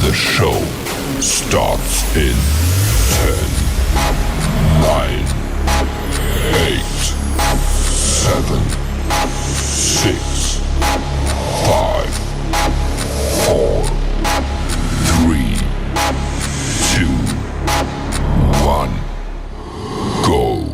The show starts in 10, 9, 8, 7, 6, 5, 4, 3, 2, 1, go.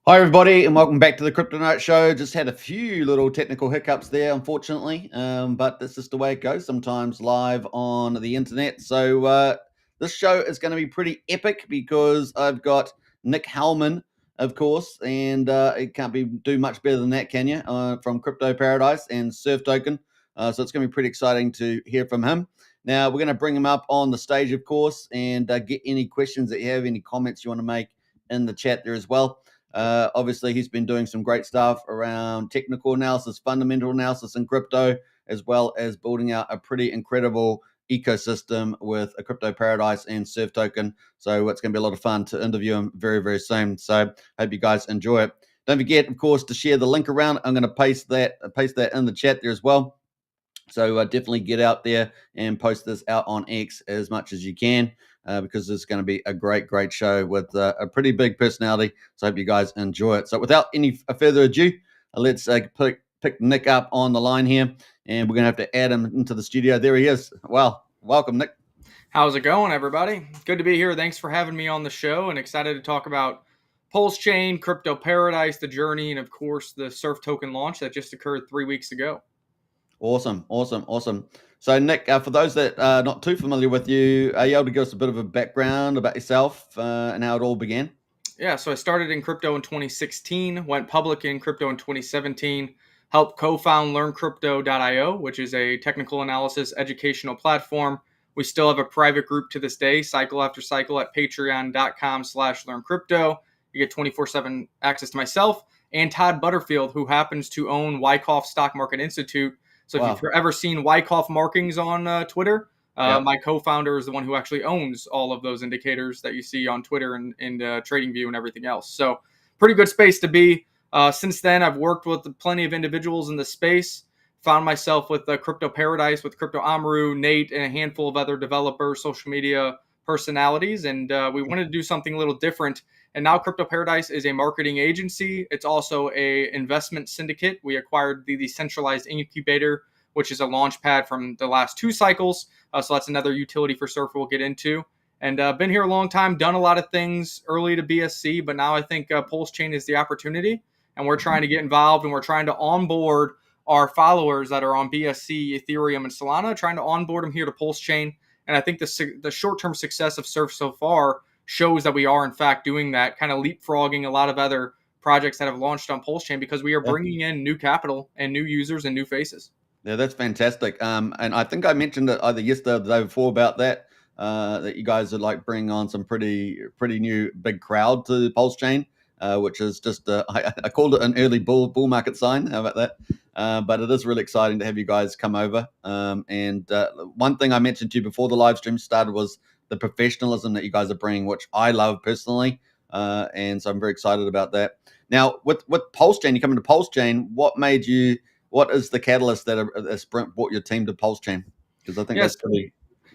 Hi everybody and welcome back to the Crypto Night Show. Just had a few little technical hiccups there, unfortunately, but that's just the way it goes sometimes live on the internet. So this show is going to be pretty epic because I've got Nick Hellman, of course, and it can't do much better than that, can you? From Crypto Paradise and Surf Token. So it's going to be pretty exciting to hear from him. Now we're going to bring him up on the stage, of course, and get any questions that you have, any comments you want to make in the chat there as well. Obviously, he's been doing some great stuff around technical analysis, fundamental analysis in crypto, as well as building out a pretty incredible ecosystem with a Crypto Paradise and Surf Token. So it's going to be a lot of fun to interview him very, very soon. So hope you guys enjoy it. Don't forget, of course, to share the link around. I'm going to paste that in the chat there as well. So definitely get out there and post this out on X as much as you can. Because it's going to be a great, great show with a pretty big personality. So I hope you guys enjoy it. So without any further ado, let's pick Nick up on the line here, and we're going to have to add him into the studio. There he is. Well, welcome, Nick. How's it going, everybody? Good to be here. Thanks for having me on the show, and excited to talk about PulseChain, Crypto Paradise, the journey, and of course the Surf Token launch that just occurred 3 weeks ago. Awesome. So, Nick, for those that are not too familiar with you, are you able to give us a bit of a background about yourself and how it all began? Yeah, so I started in crypto in 2016, went public in crypto in 2017, helped co-found LearnCrypto.io, which is a technical analysis educational platform. We still have a private group to this day, cycle after cycle, at patreon.com/learncrypto. You get 24/7 access to myself and Todd Butterfield, who happens to own Wyckoff Stock Market Institute. So if you've ever seen Wyckoff markings on Twitter, my co-founder is the one who actually owns all of those indicators that you see on Twitter and TradingView and everything else. So pretty good space to be. Since then, I've worked with plenty of individuals in the space, found myself with Crypto Paradise, with Crypto Amaru, Nate, and a handful of other developers, social media personalities. And we wanted to do something a little different. And now Crypto Paradise is a marketing agency. It's also a investment syndicate. We acquired the decentralized incubator, which is a launch pad from the last 2 cycles. So that's another utility for Surf we'll get into. And been here a long time, done a lot of things early to BSC, but now I think PulseChain is the opportunity. And we're trying to get involved, and we're trying to onboard our followers that are on BSC, Ethereum, and Solana, trying to onboard them here to PulseChain. And I think the short-term success of Surf so far shows that we are in fact doing that, kind of leapfrogging a lot of other projects that have launched on PulseChain, because we are bringing in new capital and new users and new faces. Yeah, that's fantastic. And I think I mentioned it either yesterday or the day before about that, that you guys are like bringing on some pretty new big crowd to PulseChain, which is just, I called it an early bull market sign. How about that? But it is really exciting to have you guys come over. And one thing I mentioned to you before the live stream started was the professionalism that you guys are bringing, which I love personally. And so I'm very excited about that. Now, with PulseChain, you come into PulseChain, what is the catalyst that brought your team to PulseChain? Because I think that's pretty...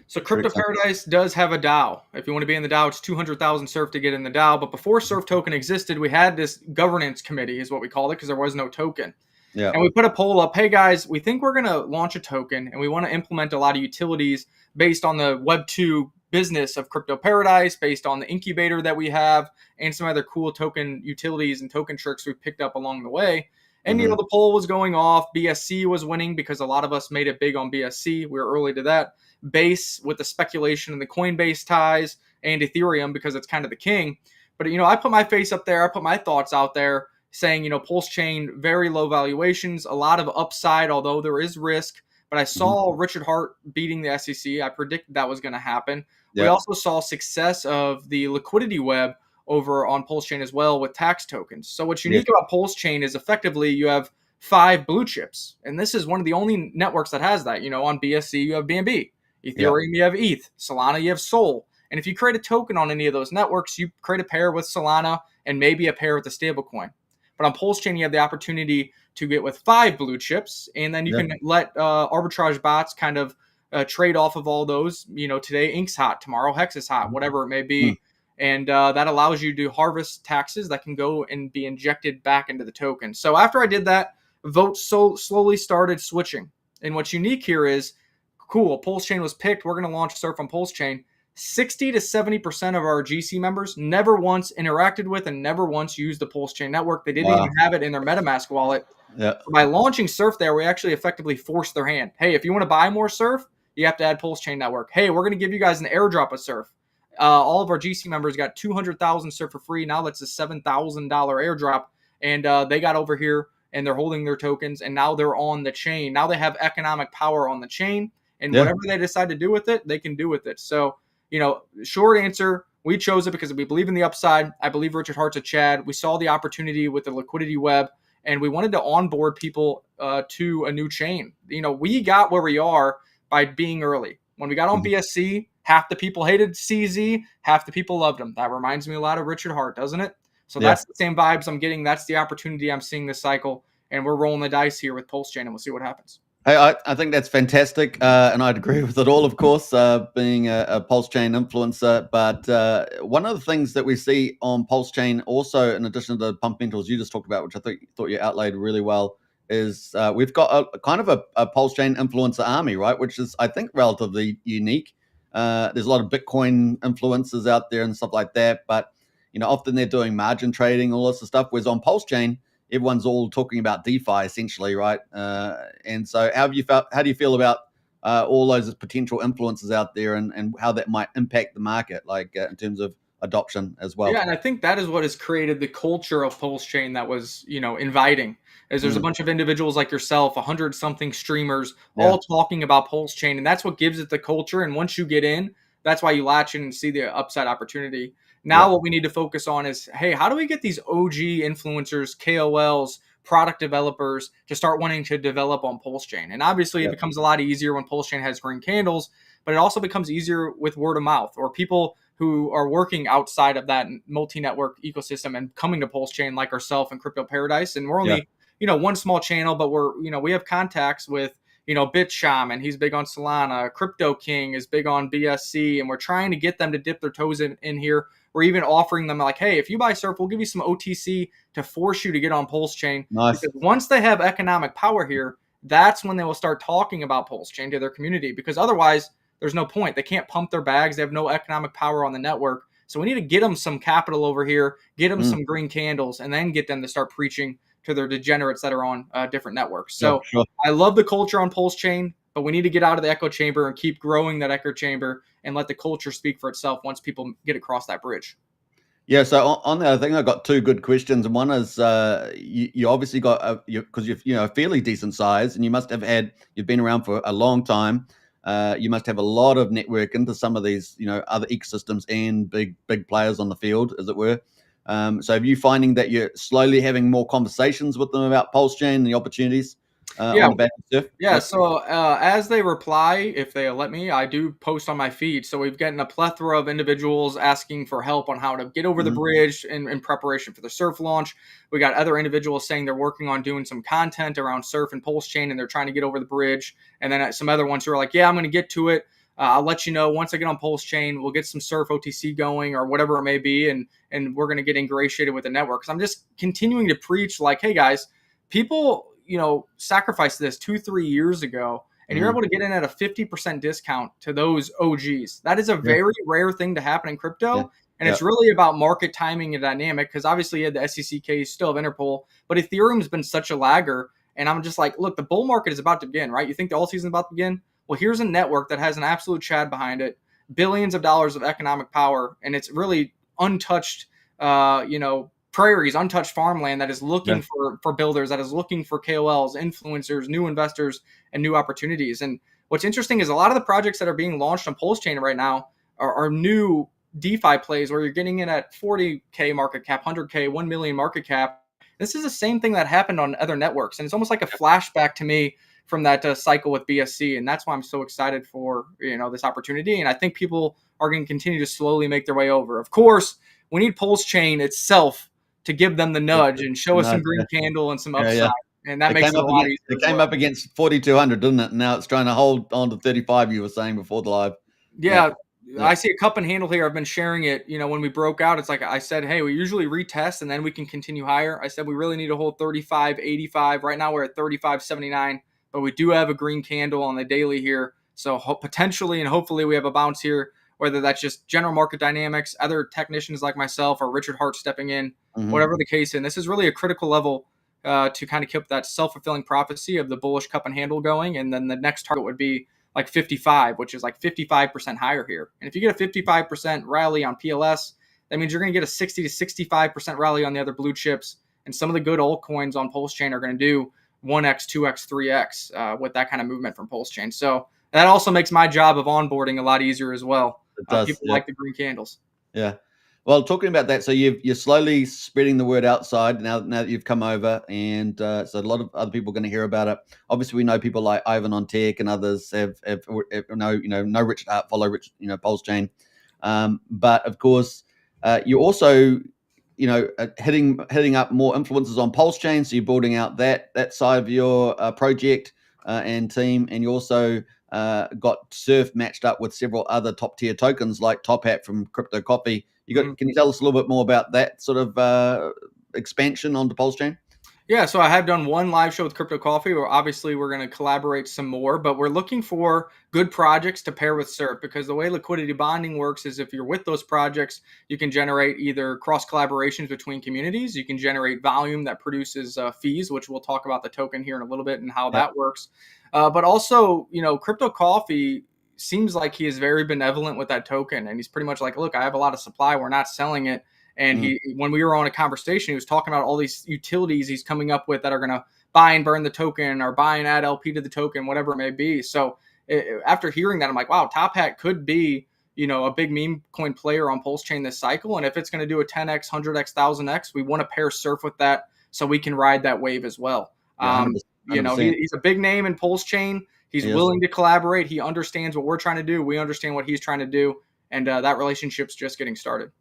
So Crypto Paradise does have a DAO. If you want to be in the DAO, it's 200,000 Surf to get in the DAO. But before Surf Token existed, we had this governance committee, is what we called it, because there was no token. Yeah. And we put a poll up, hey guys, we think we're going to launch a token, and we want to implement a lot of utilities based on the Web 2 business of Crypto Paradise, based on the incubator that we have, and some other cool token utilities and token tricks we picked up along the way. And, the poll was going off. BSC was winning because a lot of us made it big on BSC. We were early to that. Base with the speculation and the Coinbase ties, and Ethereum because it's kind of the king. But, I put my face up there. I put my thoughts out there saying, PulseChain, very low valuations, a lot of upside, although there is risk. But I saw Richard Hart beating the SEC. I predicted that was going to happen. Yep. We also saw success of the liquidity web over on PulseChain as well with tax tokens. So what's unique about PulseChain is effectively you have 5 blue chips. And this is one of the only networks that has that. On BSC, you have BNB. Ethereum, you have ETH. Solana, you have Sol. And if you create a token on any of those networks, you create a pair with Solana and maybe a pair with a stablecoin. But on PulseChain, you have the opportunity to get with 5 blue chips, and then you can let arbitrage bots kind of trade off of all those. Today Ink's hot, tomorrow Hex is hot, whatever it may be. And that allows you to harvest taxes that can go and be injected back into the token. So after I did that, votes slowly started switching. And what's unique here is, cool, PulseChain was picked. We're going to launch Surf on PulseChain. 60 to 70% of our GC members never once interacted with and never once used the PulseChain network. They didn't even have it in their MetaMask wallet. So by launching Surf there, we actually effectively forced their hand. Hey, if you want to buy more Surf, you have to add PulseChain network. Hey, we're going to give you guys an airdrop of Surf. All of our GC members got 200,000 Surf for free. Now that's a $7,000 airdrop. And they got over here and they're holding their tokens. And now they're on the chain. Now they have economic power on the chain. And whatever they decide to do with it, they can do with it. So, short answer, we chose it because we believe in the upside. I believe Richard Hart's a Chad. We saw the opportunity with the liquidity web, and we wanted to onboard people to a new chain. We got where we are by being early. When we got on BSC, half the people hated CZ, half the people loved him. That reminds me a lot of Richard Hart, doesn't it? So that's the same vibes I'm getting. That's the opportunity I'm seeing this cycle, and we're rolling the dice here with PulseChain, and we'll see what happens. Hey, I think that's fantastic, and I'd agree with it all, of course, being a PulseChain influencer. But one of the things that we see on PulseChain also, in addition to the fundamentals you just talked about, which I thought you outlaid really well, is we've got a kind of a PulseChain influencer army, right? Which is, I think, relatively unique. There's a lot of Bitcoin influencers out there and stuff like that, but often they're doing margin trading, all this stuff. Whereas on PulseChain, everyone's all talking about DeFi essentially, right? And so how do you feel about all those potential influences out there and how that might impact the market, like in terms of adoption as well? Yeah, and I think that is what has created the culture of PulseChain that was, inviting. Is there's a bunch of individuals like yourself, 100-something streamers, all talking about PulseChain, and that's what gives it the culture. And once you get in, that's why you latch in and see the upside opportunity. Now what we need to focus on is, hey, how do we get these OG influencers, KOLs, product developers to start wanting to develop on PulseChain? And obviously it becomes a lot easier when PulseChain has green candles, but it also becomes easier with word of mouth or people who are working outside of that multi-network ecosystem and coming to PulseChain like ourselves and Crypto Paradise. And we're only, one small channel, but we have contacts with, BitShaman, he's big on Solana, Crypto King is big on BSC, and we're trying to get them to dip their toes in here. We're even offering them like, hey, if you buy Surf, we'll give you some OTC to force you to get on PulseChain. Nice. Because once they have economic power here, that's when they will start talking about PulseChain to their community, because otherwise there's no point. They can't pump their bags. They have no economic power on the network. So we need to get them some capital over here, get them some green candles, and then get them to start preaching to their degenerates that are on different networks. So I love the culture on PulseChain, but we need to get out of the echo chamber and keep growing that echo chamber and let the culture speak for itself once people get across that bridge. Yeah, so on that, I think I've got two good questions. And one is you obviously got, because you're a fairly decent size, and you've been around for a long time. You must have a lot of network into some of these, other ecosystems and big players on the field, as it were. So are you finding that you're slowly having more conversations with them about PulseChain and the opportunities on the back of Surf? Yeah, so as they reply, if they let me, I do post on my feed. So we've gotten a plethora of individuals asking for help on how to get over the bridge in preparation for the Surf launch. We got other individuals saying they're working on doing some content around Surf and PulseChain, and they're trying to get over the bridge. And then some other ones who are like, yeah, I'm going to get to it. I'll let you know once I get on PulseChain, we'll get some Surf OTC going or whatever it may be, and we're going to get ingratiated with the network. So I'm just continuing to preach like, hey guys, people, sacrificed this 2-3 years ago, and you're able to get in at a 50% discount to those OGs. That is a very rare thing to happen in crypto. And it's really about market timing and dynamic, because obviously you had the SEC case, still have Interpol, but Ethereum's been such a lagger. And I'm just like, look, the bull market is about to begin, right? You think the alt season is about to begin? Well, here's a network that has an absolute Chad behind it, billions of dollars of economic power, and it's really untouched, prairies, untouched farmland that is looking for builders, that is looking for KOLs, influencers, new investors, and new opportunities. And what's interesting is a lot of the projects that are being launched on PulseChain right now are new DeFi plays where you're getting in at 40K market cap, 100K, 1 million market cap. This is the same thing that happened on other networks, and it's almost like a flashback to me from that cycle with BSC. And that's why I'm so excited for, this opportunity. And I think people are going to continue to slowly make their way over. Of course, we need PulseChain itself to give them the nudge and show us some green candle and some upside. And that makes it a lot easier. It came up against 4,200, didn't it? And now it's trying to hold on to 35, you were saying before the live. Yeah. I see a cup and handle here. I've been sharing it. When we broke out, it's like I said, hey, we usually retest and then we can continue higher. I said we really need to hold 35.85. Right now we're at 35.79, but we do have a green candle on the daily here. So potentially and hopefully we have a bounce here, whether that's just general market dynamics, other technicians like myself or Richard Hart stepping in, whatever the case. And this is really a critical level to kind of keep that self-fulfilling prophecy of the bullish cup and handle going. And then the next target would be like 55, which is like 55% higher here. And if you get a 55% rally on PLS, that means you're going to get a 60 to 65% rally on the other blue chips. And some of the good altcoins on PulseChain are going to do 1x, 2x, 3x with that kind of movement from PulseChain. So that also makes my job of onboarding a lot easier as well. It does, people like the green candles. Yeah. Well, talking about that, so you're slowly spreading the word outside now that you've come over, and so a lot of other people are going to hear about it. Obviously, we know people like Ivan on Tech and others have know Richard Hart, follow Rich, PulseChain, but of course, you're also hitting up more influencers on PulseChain, so you're building out that side of your project and team, and you also got Surf matched up with several other top tier tokens like Top Hat from Crypto Coffee. Can you tell us a little bit more about that sort of expansion onto PulseChain? Yeah, so I have done one live show with Crypto Coffee where obviously we're going to collaborate some more, but we're looking for good projects to pair with Surf, because the way liquidity bonding works is if you're with those projects, you can generate either cross collaborations between communities, you can generate volume that produces fees, which we'll talk about the token here in a little bit and how that works. But also, Crypto Coffee seems like he is very benevolent with that token, and he's pretty much like, look, I have a lot of supply, we're not selling it. And when we were on a conversation, he was talking about all these utilities he's coming up with that are going to buy and burn the token or buy and add LP to the token, whatever it may be. So after hearing that, I'm like, wow, Top Hat could be, a big meme coin player on PulseChain this cycle. And if it's going to do a 10x, 100x, 1000x, we want to pair Surf with that so we can ride that wave as well. 100%. He's a big name in PulseChain. He's willing to collaborate. He understands what we're trying to do. We understand what he's trying to do. And that relationship's just getting started.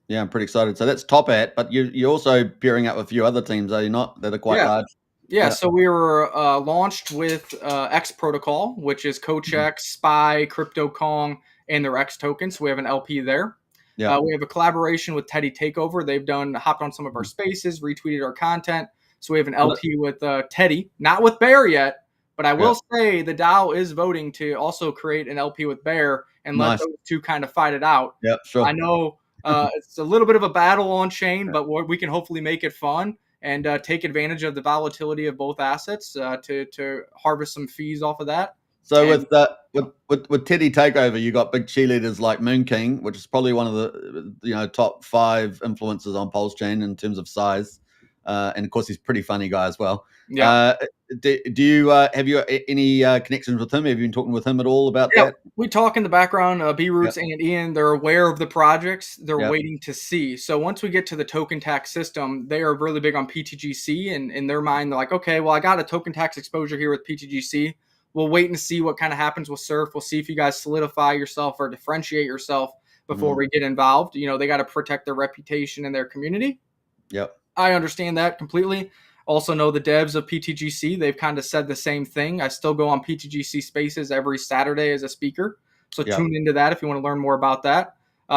Yeah, I'm pretty excited. So that's Top Hat, but you're also pairing up with a few other teams, are you not? That are quite large. Yeah, so we were launched with X Protocol, which is CoachX, SPY, Crypto Kong, and their X tokens. So we have an LP there. Yeah. We have a collaboration with Teddy Takeover. They've hopped on some of our spaces, retweeted our content. So we have an LP with Teddy, not with Bear yet, but I will say the DAO is voting to also create an LP with Bear and let those two kind of fight it out. Yeah, sure. I know it's a little bit of a battle on chain, but we can hopefully make it fun and take advantage of the volatility of both assets to harvest some fees off of that. So with Teddy Takeover, you got big cheerleaders like Moon King, which is probably one of the top 5 influencers on PulseChain in terms of size, and of course he's a pretty funny guy as well. Yeah. Do you have you any connections with him? Have you been talking with him at all about that? We talk in the background. B Roots and Ian, they're aware of the projects. They're waiting to see. So once we get to the token tax system, they are really big on PTGC, and in their mind, they're like, okay, well, I got a token tax exposure here with PTGC. We'll wait and see what kind of happens with Surf. We'll see if you guys solidify yourself or differentiate yourself before we get involved. They got to protect their reputation and their community. Yep. I understand that completely. Also know the devs of PTGC. They've kind of said the same thing. I still go on PTGC spaces every Saturday as a speaker. So tune into that if you want to learn more about that.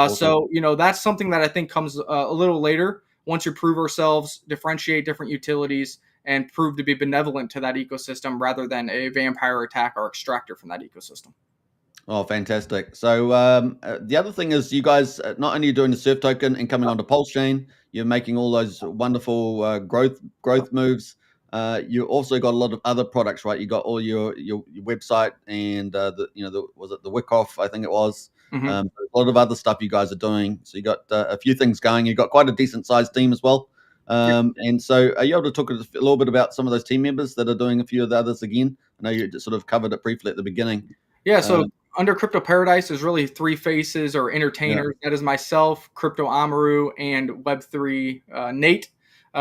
So, that's something that I think comes a little later once you prove ourselves, differentiate different utilities, and prove to be benevolent to that ecosystem rather than a vampire attack or extractor from that ecosystem. Oh, fantastic. So the other thing is you guys not only are doing the Surf token and coming onto PulseChain, you're making all those wonderful growth moves. You also got a lot of other products, right? You got all your website and was it the Wickoff? I think it was. A lot of other stuff you guys are doing. So you got a few things going. You got quite a decent sized team as well. And so are you able to talk a little bit about some of those team members that are doing a few of the others again? I know you just sort of covered it briefly at the beginning. Yeah, so under Crypto Paradise, there's really 3 faces or entertainers. That is myself, Crypto Amaru, and Web3 Nate.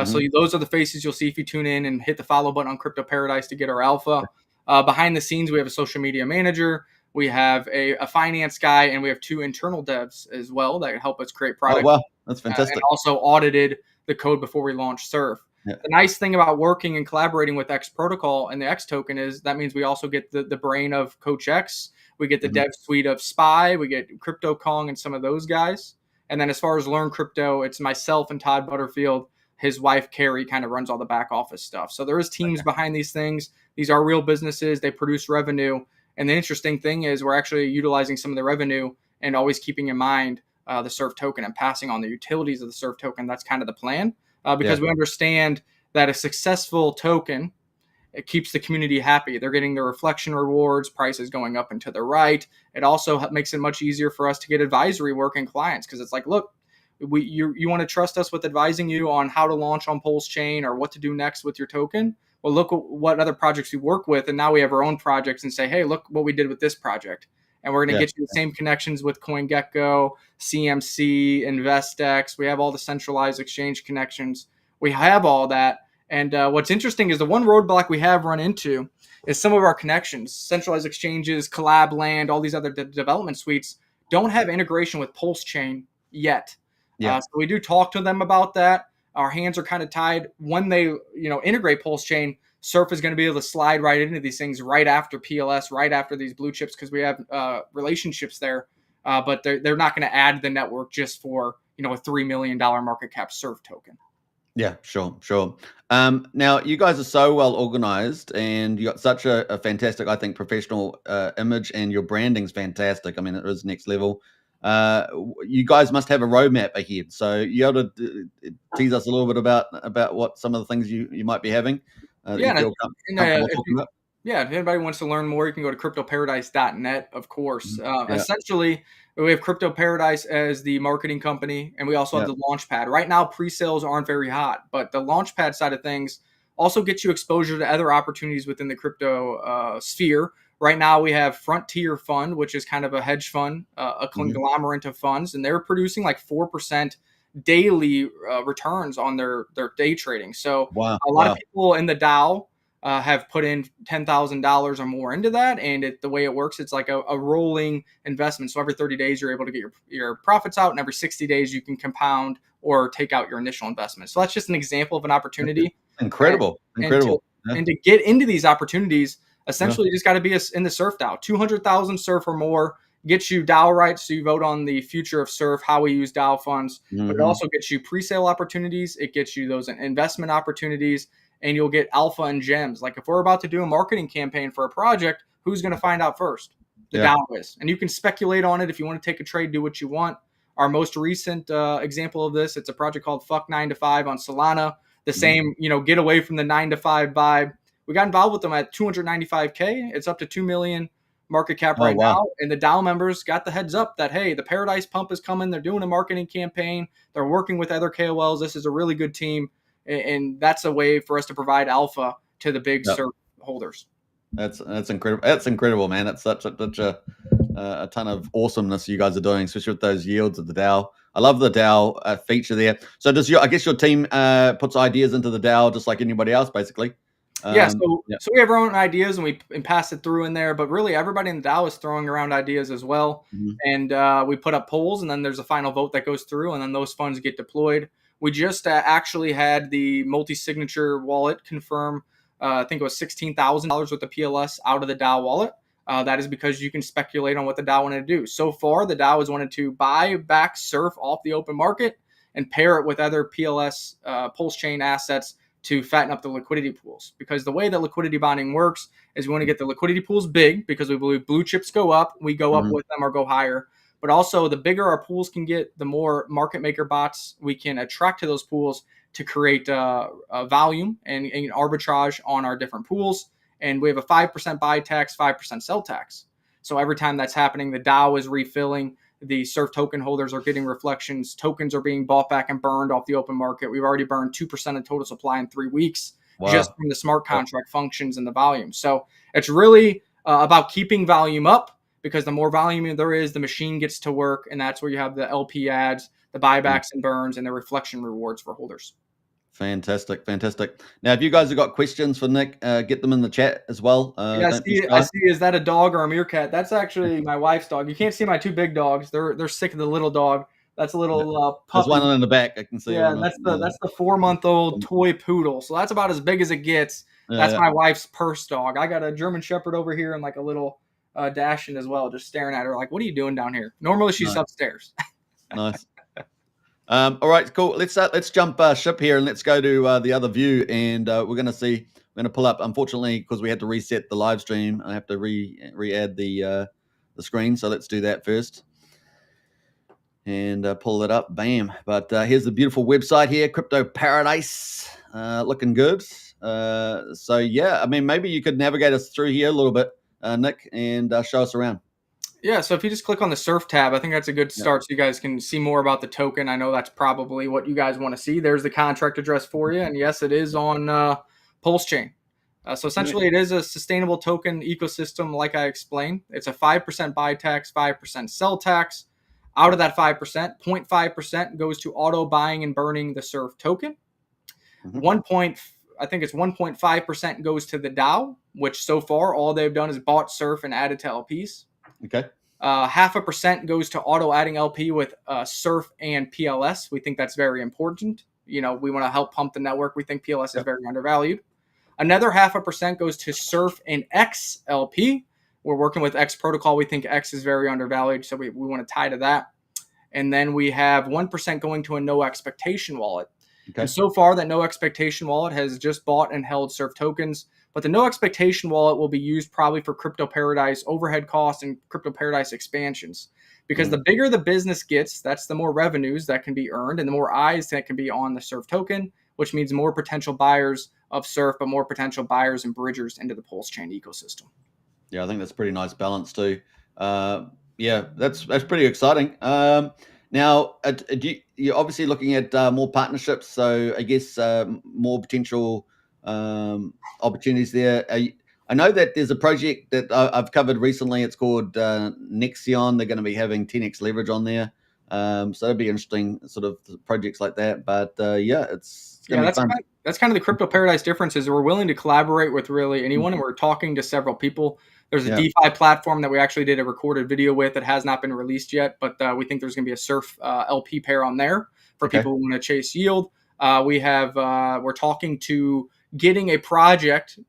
So those are the faces you'll see if you tune in and hit the follow button on Crypto Paradise to get our alpha. Behind the scenes, we have a social media manager. We have a finance guy, and we have 2 internal devs as well that help us create products. Oh, wow. That's fantastic. And also audited the code before we launched Surf. The nice thing about working and collaborating with X Protocol and the X token is that means we also get the brain of Coach X. We get the dev suite of Spy. We get Crypto Kong and some of those guys. And then as far as Learn Crypto, it's myself and Todd Butterfield. His wife, Carrie, kind of runs all the back office stuff. So there is teams behind these things. These are real businesses. They produce revenue. And the interesting thing is we're actually utilizing some of the revenue and always keeping in mind the Surf token and passing on the utilities of the Surf token. That's kind of the plan because we understand that a successful token, it keeps the community happy. They're getting the reflection rewards, prices going up and to the right. It also makes it much easier for us to get advisory work and clients because it's like, look, you want to trust us with advising you on how to launch on PulseChain or what to do next with your token. Well, look at what other projects we work with. And now we have our own projects and say, hey, look what we did with this project. And we're going to get you the same connections with CoinGecko, CMC, InvestX. We have all the centralized exchange connections. We have all that. And what's interesting is the one roadblock we have run into is some of our connections, centralized exchanges, Collab Land, all these other development suites don't have integration with PulseChain yet. So we do talk to them about that. Our hands are kind of tied. When they integrate PulseChain, Surf is going to be able to slide right into these things right after PLS, right after these blue chips because we have relationships there. But they're not going to add the network just for a $3 million market cap Surf token. Yeah, sure. Now, you guys are so well organized and you got such a fantastic, I think, professional image, and your branding's fantastic. I mean, it is next level. You guys must have a roadmap ahead. So you able to tease us a little bit about what some of the things you might be having? If anybody wants to learn more, you can go to cryptoparadise.net, of course. Essentially, we have Crypto Paradise as the marketing company, and we also have the Launchpad. Right now, pre-sales aren't very hot, but the Launchpad side of things also gets you exposure to other opportunities within the crypto sphere. Right now, we have Frontier Fund, which is kind of a hedge fund, a conglomerate of funds, and they're producing like 4% daily returns on their day trading. So a lot of people in the DAO have put in $10,000 or more into that. And the way it works, it's like a rolling investment. So every 30 days, you're able to get your profits out. And every 60 days, you can compound or take out your initial investment. So that's just an example of an opportunity. Incredible. And to get into these opportunities, essentially, you just got to be in the Surf DAO. 200,000 Surf or more gets you DAO rights. So you vote on the future of Surf, how we use DAO funds. But it also gets you pre-sale opportunities. It gets you those investment opportunities. And you'll get alpha and gems. Like if we're about to do a marketing campaign for a project, who's going to find out first? The DAO is. And you can speculate on it. If you want to take a trade, do what you want. Our most recent example of this, it's a project called Fuck 9 to 5 on Solana. The same, get away from the 9 to 5 vibe. We got involved with them at 295K. It's up to 2 million market cap now. And the DAO members got the heads up that, hey, the Paradise Pump is coming. They're doing a marketing campaign. They're working with other KOLs. This is a really good team. And that's a way for us to provide alpha to the big Surf holders. That's incredible. That's incredible, man. It's such a ton of awesomeness you guys are doing, especially with those yields of the DAO. I love the DAO feature there. So I guess your team puts ideas into the DAO just like anybody else, basically. So we have our own ideas and we pass it through in there, but really everybody in the DAO is throwing around ideas as well. And we put up polls, and then there's a final vote that goes through, and then those funds get deployed. We just actually had the multi-signature wallet confirm, I think it was $16,000 with the PLS out of the DAO wallet. That is because you can speculate on what the DAO wanted to do. So far, the DAO has wanted to buy back Surf off the open market and pair it with other PLS PulseChain assets to fatten up the liquidity pools. Because the way that liquidity bonding works is we want to get the liquidity pools big because we believe blue chips go up, we go up with them or go higher. But also, the bigger our pools can get, the more market maker bots we can attract to those pools to create volume and arbitrage on our different pools. And we have a 5% buy tax, 5% sell tax. So every time that's happening, the DAO is refilling. The Surf token holders are getting reflections. Tokens are being bought back and burned off the open market. We've already burned 2% of total supply in 3 weeks just from the smart contract functions and the volume. So it's really about keeping volume up. Because the more volume there is, the machine gets to work, and that's where you have the LP ads, the buybacks and burns, and the reflection rewards for holders. Fantastic. Now, if you guys have got questions for Nick, get them in the chat as well. I see. Is that a dog or a meerkat? That's actually my wife's dog. You can't see my two big dogs. They're sick of the little dog. That's a little There's puppy. one in the back. I can see. Yeah, that's the 4-month-old toy poodle. So that's about as big as it gets. That's my wife's purse dog. I got a German Shepherd over here and like a little Dachshund as well, just staring at her like, "What are you doing down here?" Normally she's upstairs. Nice. All right, cool. Let's jump ship here and let's go to the other view, and we're gonna pull up. Unfortunately, because we had to reset the live stream, I have to re-add the screen. So let's do that first, and pull it up. Bam! But here's the beautiful website here, Crypto Paradise, looking good. So yeah, I mean, maybe you could navigate us through here a little bit, Nick, and show us around. Yeah, so if you just click on the surf tab, I think that's a good start so you guys can see more about the token. I know that's probably what you guys want to see. There's the contract address for you. And yes, it is on PulseChain. So essentially, it is a sustainable token ecosystem, like I explained. It's a 5% buy tax, 5% sell tax. Out of that 5%, 0.5% goes to auto buying and burning the surf token. I think it's 1.5% goes to the DAO, which so far all they've done is bought surf and added to LPs. Okay. 0.5% goes to auto adding LP with surf and PLS. We think that's very important. We want to help pump the network. We think PLS is very undervalued. Another 0.5% goes to surf and X LP. We're working with X protocol. We think X is very undervalued, so we want to tie to that. And then we have 1% going to a no expectation wallet. Okay. And so far, that no expectation wallet has just bought and held surf tokens. But the no expectation wallet will be used probably for Crypto Paradise overhead costs and Crypto Paradise expansions. Because the bigger the business gets, that's the more revenues that can be earned and the more eyes that can be on the surf token, which means more potential buyers of surf, but more potential buyers and bridgers into the PulseChain ecosystem. Yeah, I think that's a pretty nice balance too. Yeah, that's pretty exciting. Now, you're obviously looking at more partnerships, so I guess more potential opportunities there. I know that there's a project that I've covered recently. It's called Nexion. They're going to be having 10x leverage on there. So it'd be interesting, sort of projects like that. But yeah, it's going to be fun. That's kind of the Crypto Paradise difference is we're willing to collaborate with really anyone, and we're talking to several people. There's a DeFi platform that we actually did a recorded video with that has not been released yet, but we think there's going to be a surf LP pair on there for people who want to chase yield. We're talking to getting a project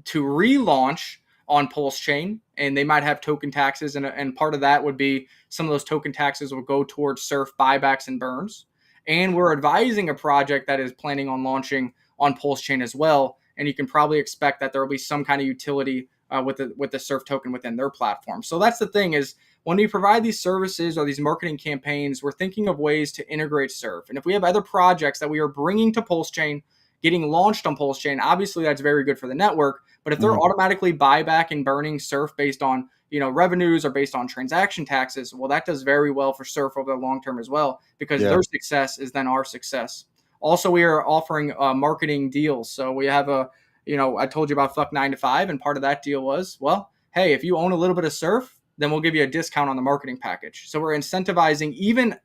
to relaunch on PulseChain, and they might have token taxes, and part of that would be some of those token taxes will go towards surf buybacks and burns. And we're advising a project that is planning on launching on PulseChain as well, and you can probably expect that there will be some kind of utility with the surf token within their platform. So that's the thing is when we provide these services or these marketing campaigns, we're thinking of ways to integrate surf. And if we have other projects that we are bringing to PulseChain, getting launched on PulseChain, obviously that's very good for the network. But if they're automatically buyback and burning surf based on revenues or based on transaction taxes, well, that does very well for surf over the long term as well, because their success is then our success. Also, we are offering marketing deals. So we have I told you about Fuck 9 to 5, and part of that deal was, well, hey, if you own a little bit of surf, then we'll give you a discount on the marketing package. So we're incentivizing even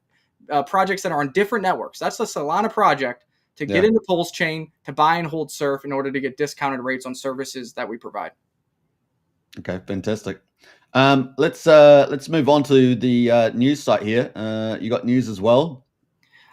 projects that are on different networks. That's the Solana project to get into PulseChain to buy and hold surf in order to get discounted rates on services that we provide. Okay, fantastic. Let's move on to the news site here. You got news as well.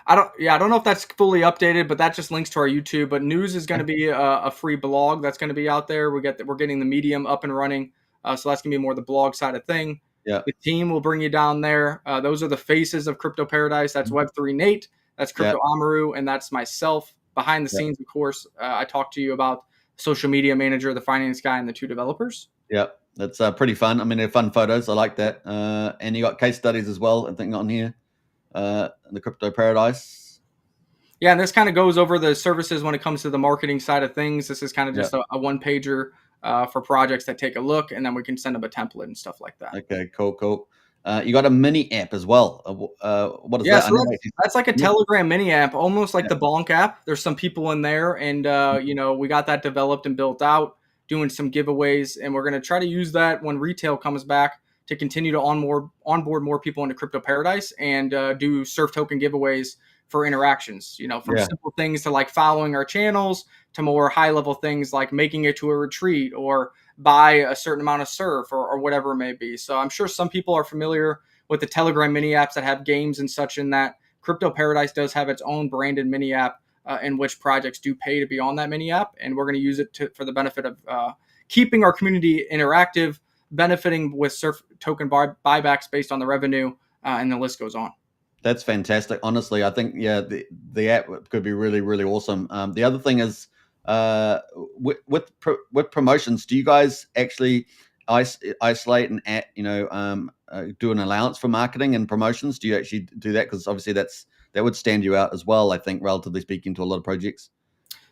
I don't know if that's fully updated, but that just links to our YouTube. But news is going to be a free blog that's going to be out there. We're getting the Medium up and running, so that's going to be more the blog side of thing. Yeah, the team will bring you down there. Those are the faces of Crypto Paradise. That's Web3 Nate. That's Crypto Amaru, and that's myself. Behind the scenes, of course, I talked to you about social media manager, the finance guy, and the 2 developers. Yeah, that's pretty fun. I mean, they're fun photos. I like that. And you got case studies as well, I think, on here. The Crypto Paradise. Yeah, and this kind of goes over the services when it comes to the marketing side of things. This is kind of just a one-pager for projects that take a look, and then we can send them a template and stuff like that. Okay, cool. You got a mini app as well. What is that? So that's like a Telegram mini app, almost like the Bonk app. There's some people in there, and we got that developed and built out, doing some giveaways, and we're going to try to use that when retail comes back to continue to onboard more people into Crypto Paradise and do surf token giveaways for interactions, from simple things to like following our channels to more high level things like making it to a retreat or buy a certain amount of surf or whatever it may be. So I'm sure some people are familiar with the Telegram mini apps that have games and such in that. Crypto Paradise does have its own branded mini app in which projects do pay to be on that mini app. And we're going to use it for the benefit of keeping our community interactive, benefiting with surf token buybacks based on the revenue, and the list goes on. That's fantastic. Honestly, I think, the app could be really, really awesome. The other thing is, with promotions, do you guys actually isolate and do an allowance for marketing and promotions? Do you actually do that? Because obviously that would stand you out as well, I think, relatively speaking, to a lot of projects.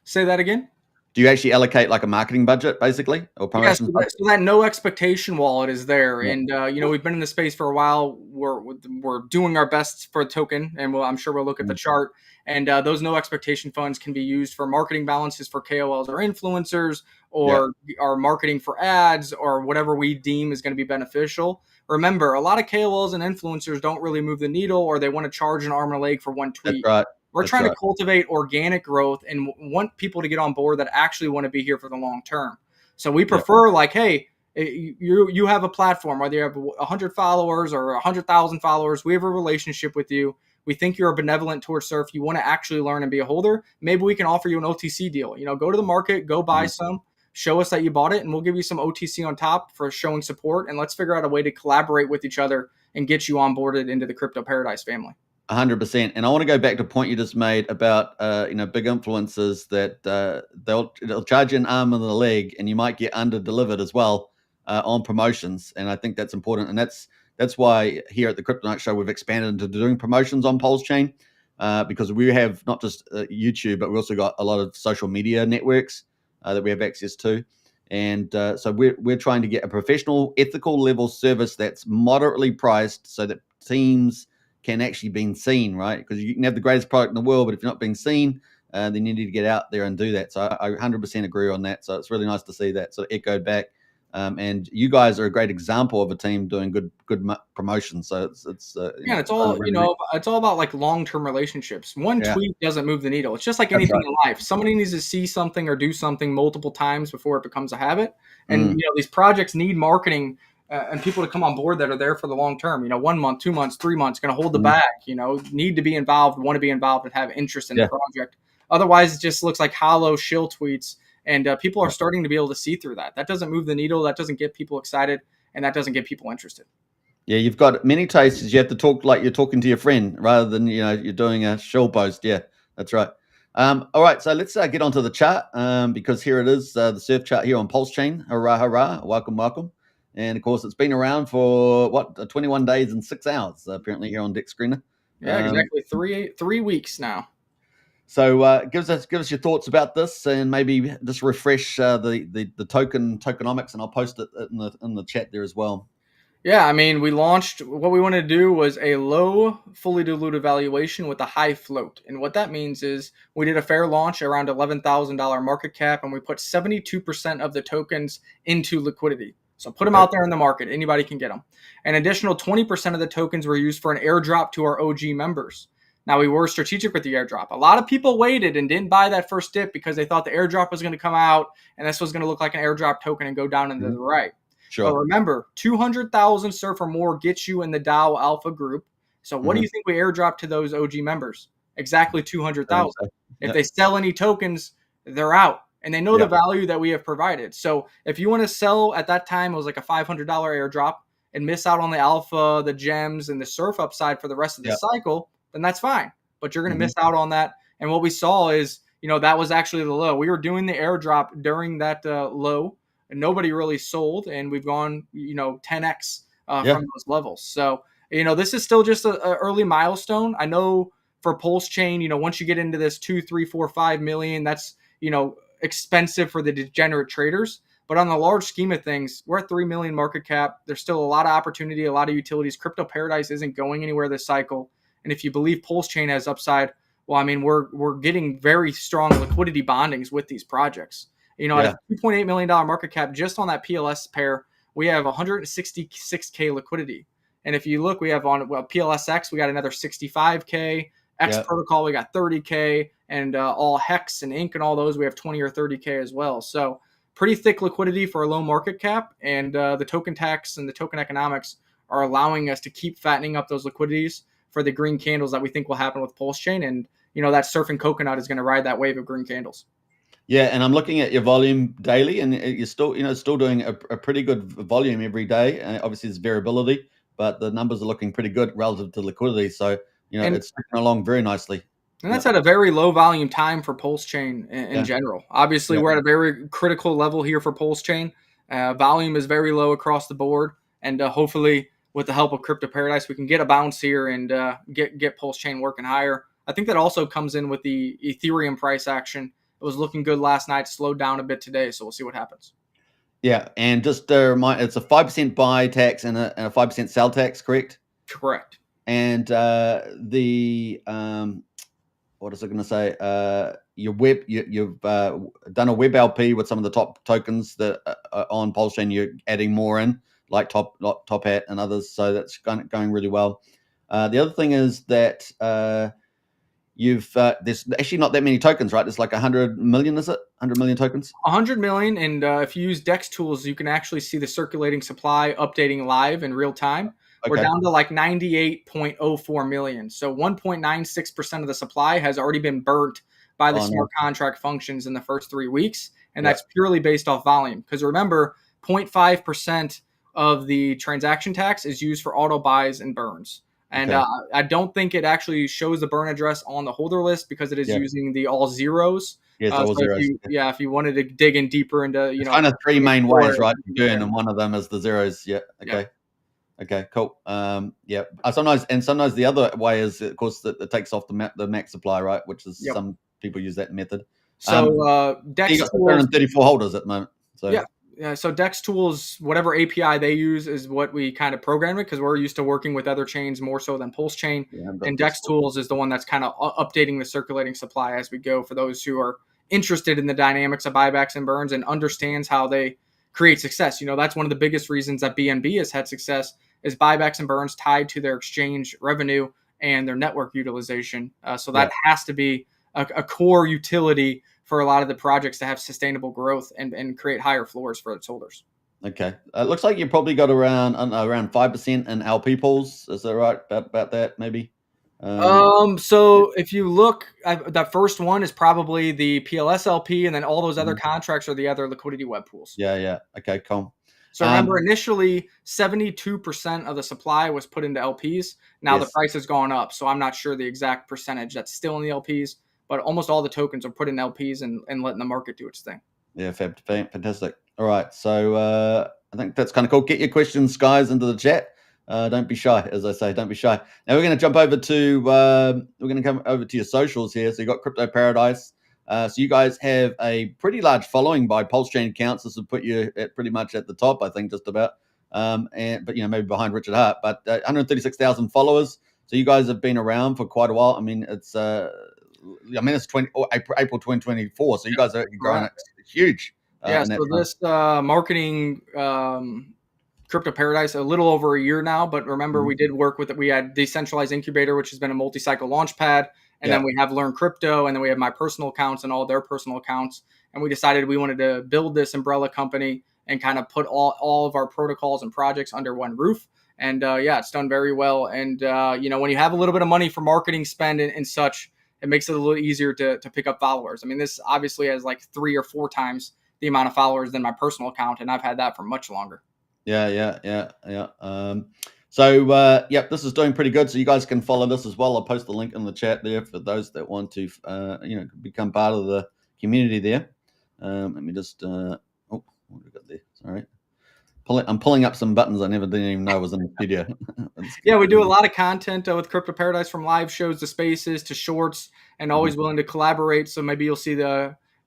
Say that again. Do you actually allocate like a marketing budget, basically, or promotion? Yeah, so that no expectation wallet is there, Yeah. and we've been in the space for a while. We're doing our best for a token, and I'm sure we'll look at the chart. And those no expectation funds can be used for marketing balances for KOLs or influencers, or our marketing for ads, or whatever we deem is going to be beneficial. Remember, a lot of KOLs and influencers don't really move the needle, or they want to charge an arm and a leg for one tweet. That's right. We're trying to cultivate organic growth and want people to get on board that actually want to be here for the long term. So we prefer hey, you have a platform, whether you have 100 followers or 100,000 followers, we have a relationship with you. We think you're benevolent towards surf. You want to actually learn and be a holder. Maybe we can offer you an OTC deal. Go to the market, go buy some, show us that you bought it, and we'll give you some OTC on top for showing support. And let's figure out a way to collaborate with each other and get you onboarded into the Crypto Paradise family. 100%. And I want to go back to a point you just made about big influencers that they'll charge you an arm and a leg, and you might get under delivered as well on promotions. And I think that's important, and that's why here at the Crypto Night Show we've expanded into doing promotions on PulseChain, because we have not just YouTube, but we also got a lot of social media networks that we have access to. And so we're trying to get a professional, ethical level service that's moderately priced so that teams can actually be seen, right? Because you can have the greatest product in the world, but if you're not being seen, then you need to get out there and do that. So I 100% agree on that. So it's really nice to see that sort of echoed back. And you guys are a great example of a team doing good promotion. So it's it's all it's all about like long-term relationships. One tweet doesn't move the needle. It's just like anything in life. Somebody needs to see something or do something multiple times before it becomes a habit. And these projects need marketing and people to come on board that are there for the long term. 1 month, 2 months, 3 months, going to hold the bag. Need to be involved, want to be involved, and have interest in the project. Otherwise, it just looks like hollow shill tweets. And people are starting to be able to see through that. That doesn't move the needle. That doesn't get people excited, and that doesn't get people interested. Yeah, you've got many tastes. You have to talk like you're talking to your friend rather than you're doing a shill post. Yeah, that's right. All right, so let's get onto the chart because here it is, the surf chart here on PulseChain. Hurrah, hurrah! Welcome. And of course, it's been around for 21 days and 6 hours apparently here on Deck Screener. Yeah, exactly. Three weeks now. So give us your thoughts about this, and maybe just refresh the tokenomics, and I'll post it in the chat there as well. Yeah, I mean, we launched, what we wanted to do was a low fully diluted valuation with a high float. And what that means is we did a fair launch around $11,000 market cap, and we put 72% of the tokens into liquidity. So put them out there in the market. Anybody can get them. An additional 20% of the tokens were used for an airdrop to our OG members. Now, we were strategic with the airdrop. A lot of people waited and didn't buy that first dip because they thought the airdrop was going to come out and this was going to look like an airdrop token and go down into the right. Sure. But remember, 200,000 surf or more gets you in the DAO Alpha group. So what do you think we airdrop to those OG members? Exactly 200,000. If they sell any tokens, they're out. And they know the value that we have provided. So if you want to sell at that time, it was like a $500 airdrop and miss out on the alpha, the gems, and the surf upside for the rest of the cycle, then that's fine. But you're going to miss out on that. And what we saw is, that was actually the low. We were doing the airdrop during that low, and nobody really sold. And we've gone, 10x from those levels. So, this is still just an early milestone. I know for PulseChain, once you get into this 2, 3, 4, 5 million, that's, expensive for the degenerate traders. But on the large scheme of things, we're at 3 million market cap. There's still a lot of opportunity, a lot of utilities. Crypto Paradise isn't going anywhere this cycle. And if you believe PulseChain has upside, well, I mean, we're getting very strong liquidity bondings with these projects. At a $2.8 million market cap, just on that PLS pair, we have 166K liquidity. And if you look, we have on PLSX, we got another 65K. X Protocol, we got 30K. And all Hex and Ink and all those, we have 20 or 30K as well. So pretty thick liquidity for a low market cap. And the token tax and the token economics are allowing us to keep fattening up those liquidities for the green candles that we think will happen with PulseChain. And, that surfing coconut is going to ride that wave of green candles. Yeah, and I'm looking at your volume daily, and you're still, still doing a pretty good volume every day. Obviously, there's variability, but the numbers are looking pretty good relative to liquidity. So, it's ticking along very nicely. And that's at a very low volume time for PulseChain in general. Obviously, we're at a very critical level here for PulseChain. Volume is very low across the board, and hopefully, with the help of Crypto Paradise, we can get a bounce here and get PulseChain working higher. I think that also comes in with the Ethereum price action. It was looking good last night, slowed down a bit today, so we'll see what happens. Yeah, and just to remind, it's a 5% buy tax and a 5% sell tax, correct? Correct. And what was I going to say? You've done a web LP with some of the top tokens that are on PulseChain. You're adding more in, like Top Hat and others. So that's going really well. The other thing is that there's actually not that many tokens, right? It's like 100 million, is it? 100 million tokens? 100 million. And if you use DEX tools, you can actually see the circulating supply updating live in real time. Okay. We're down to like 98.04 million. So 1.96% of the supply has already been burnt by the smart contract functions in the first 3 weeks. And that's purely based off volume. Because remember, 0.5% of the transaction tax is used for auto buys and burns. And I don't think it actually shows the burn address on the holder list because it is using the all zeros. Yes, all zeros. If you wanted to dig in deeper into, kind of three main ways, right? You burn, and one of them is the zeros. Yeah. Okay. Yeah. Okay. Cool. Sometimes the other way is, of course, that it takes off the max supply, right? Which is some people use that method. So DEX you got 134 holders at the moment. So yeah, so DEX tools, whatever API they use is what we kind of program it because we're used to working with other chains more so than PulseChain. And DEX tools is the one that's kind of updating the circulating supply as we go for those who are interested in the dynamics of buybacks and burns and understands how they create success. That's one of the biggest reasons that BNB has had success is buybacks and burns tied to their exchange revenue and their network utilization. So that has to be a core utility for a lot of the projects to have sustainable growth and create higher floors for its holders. Okay. It looks like you probably got around 5% in LP pools. Is that right? About that, maybe? So if you look, that first one is probably the PLS LP, and then all those other contracts are the other liquidity web pools. Yeah. Okay, cool. So remember, initially, 72% of the supply was put into LPs. Now the price has gone up, so I'm not sure the exact percentage that's still in the LPs. But almost all the tokens are put in LPs and letting the market do its thing. Yeah, fantastic. All right, so I think that's kind of cool. Get your questions, guys, into the chat. Don't be shy, as I say. Don't be shy. Now we're going to jump over to come over to your socials here. So you got Crypto Paradise. So you guys have a pretty large following by PulseChain accounts. This would put you at pretty much at the top, I think, just about. But maybe behind Richard Hart. But 136,000 followers. So you guys have been around for quite a while. I mean, it's April 2024, so you guys are growing huge. So this marketing Crypto Paradise a little over a year now, but remember we did work with it. We had Decentralized Incubator, which has been a multi-cycle launch pad, and then we have Learn Crypto, and then we have my personal accounts and all their personal accounts, and we decided we wanted to build this umbrella company and kind of put all of our protocols and projects under one roof. And it's done very well. And when you have a little bit of money for marketing spend and such, it makes it a little easier to pick up followers. I mean, this obviously has like 3 or 4 times the amount of followers than my personal account, and I've had that for much longer. Yeah. This is doing pretty good. So you guys can follow this as well. I'll post the link in the chat there for those that want to, become part of the community there. Let me just, what have we got there? Sorry. I'm pulling up some buttons I didn't even know was in the studio. We do a lot of content with Crypto Paradise, from live shows to spaces to shorts, and always willing to collaborate. So maybe you'll see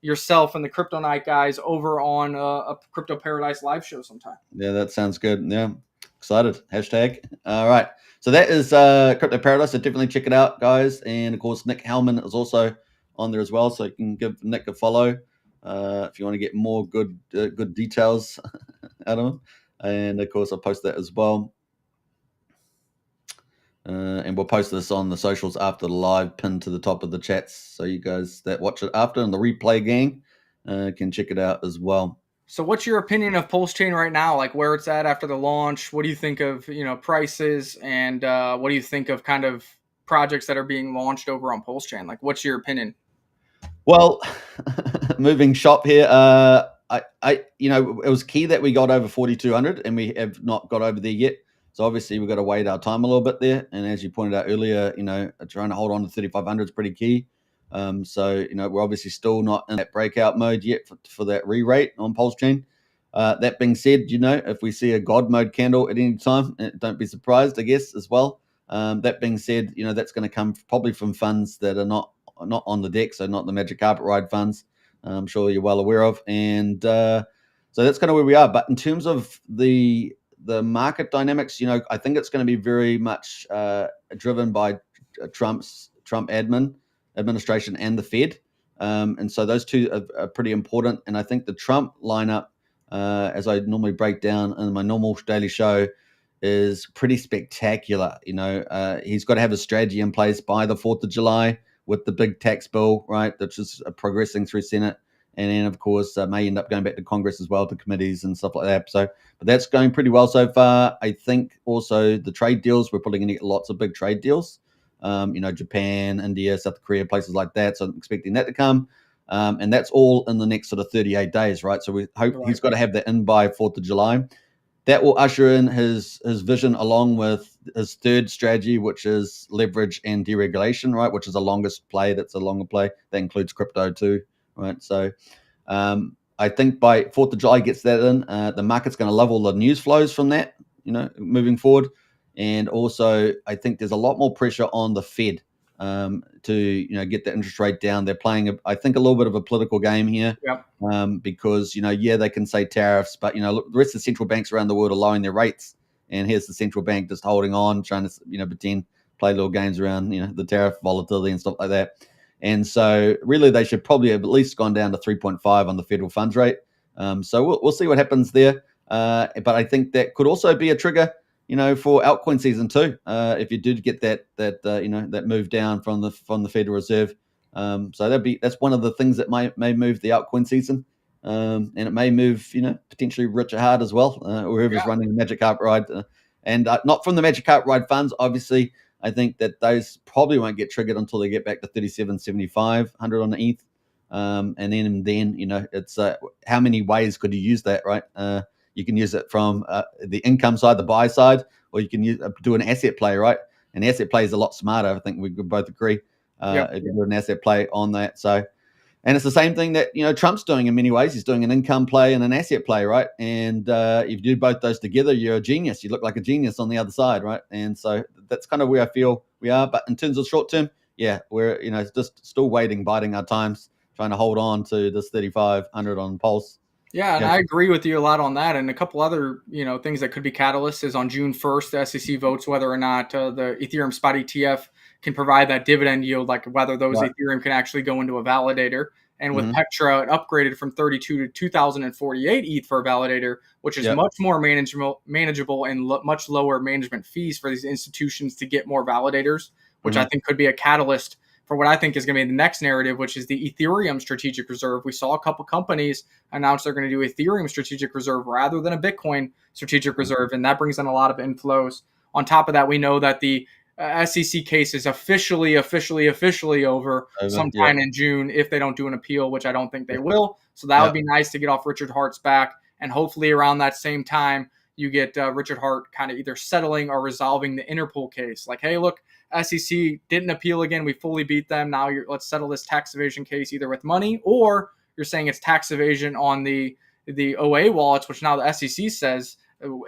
yourself and the Crypto Night guys over on a Crypto Paradise live show sometime. Yeah, that sounds good. Yeah, excited. Hashtag. All right. So that is Crypto Paradise. So definitely check it out, guys. And of course, Nick Hellman is also on there as well. So you can give Nick a follow if you want to get more good details out of him. And of course, I'll post that as well. And we'll post this on the socials after the live, pinned to the top of the chats. So you guys that watch it after and the replay gang can check it out as well. So what's your opinion of PulseChain right now? Like where it's at after the launch? What do you think of, prices, and what do you think of kind of projects that are being launched over on PulseChain? Like what's your opinion? Well, moving shop here. It was key that we got over 4,200, and we have not got over there yet. So obviously we've got to wait our time a little bit there. And as you pointed out earlier, trying to hold on to 3,500 is pretty key. We're obviously still not in that breakout mode yet for that re-rate on PulseChain. That being said, if we see a God mode candle at any time, don't be surprised, I guess, as well. That being said, that's going to come probably from funds that are not on the deck, so not the Magic Carpet Ride funds. I'm sure you're well aware of, and so that's kind of where we are. But in terms of the market dynamics, I think it's going to be very much driven by Trump administration and the Fed, and so those two are pretty important. And I think the Trump lineup, as I normally break down in my normal daily show, is pretty spectacular. He's got to have a strategy in place by the 4th of July with the big tax bill, right, which is progressing through Senate. And then, of course, may end up going back to Congress as well, to committees and stuff like that. So, but that's going pretty well so far. I think also the trade deals, we're probably going to get lots of big trade deals. Japan, India, South Korea, places like that. So I'm expecting that to come. And that's all in the next sort of 38 days, right? So we hope he's got to have that in by 4th of July. That will usher in his vision along with his third strategy, which is leverage and deregulation, right? Which is the longest play. That's a longer play. That includes crypto too, right? So I think by 4th of July gets that in, the market's going to love all the news flows from that, moving forward. And also, I think there's a lot more pressure on the Fed to get the interest rate down. They're playing, I think, a little bit of a political game here. Yep. Because they can say tariffs, but look, the rest of the central banks around the world are lowering their rates, and here's the central bank just holding on, trying to pretend, play little games around the tariff volatility and stuff like that. And so really they should probably have at least gone down to 3.5 on the federal funds rate. So we'll see what happens there. But I think that could also be a trigger for altcoin season too, if you did get that move down from the Federal Reserve. So that's one of the things that may move the altcoin season, and it may move potentially Richard Hart as well, or whoever's running the Magic Carpet Ride, and not from the Magic Carpet Ride funds. Obviously, I think that those probably won't get triggered until they get back to 37.75 on the ETH, and then it's how many ways could you use that, right? You can use it from the income side, the buy side, or you can do an asset play, right? An asset play is a lot smarter. I think we could both agree if you do an asset play on that. So, and it's the same thing that Trump's doing in many ways. He's doing an income play and an asset play, right? And if you do both those together, you're a genius. You look like a genius on the other side, right? And so that's kind of where I feel we are. But in terms of short term, we're just still waiting, biding our times, trying to hold on to this 3,500 on Pulse. Yeah, and I agree with you a lot on that. And a couple other, things that could be catalysts is on June 1st, the SEC votes whether or not the Ethereum spot ETF can provide that dividend yield, like whether those Ethereum can actually go into a validator. And with Petra, it upgraded from 32 to 2,048 ETH for a validator, which is much more manageable and much lower management fees for these institutions to get more validators, which I think could be a catalyst for what I think is going to be the next narrative, which is the Ethereum strategic reserve. We saw a couple companies announce they're going to do Ethereum strategic reserve rather than a Bitcoin strategic reserve, and that brings in a lot of inflows. On top of that, we know that the SEC case is officially over sometime in June if they don't do an appeal, which I don't think they will. So that would be nice to get off Richard Hart's back, and hopefully around that same time, you get Richard Hart kind of either settling or resolving the Interpol case. Like, hey, look, SEC didn't appeal again. We fully beat them. Now let's settle this tax evasion case either with money, or you're saying it's tax evasion on the OA wallets, which now the SEC says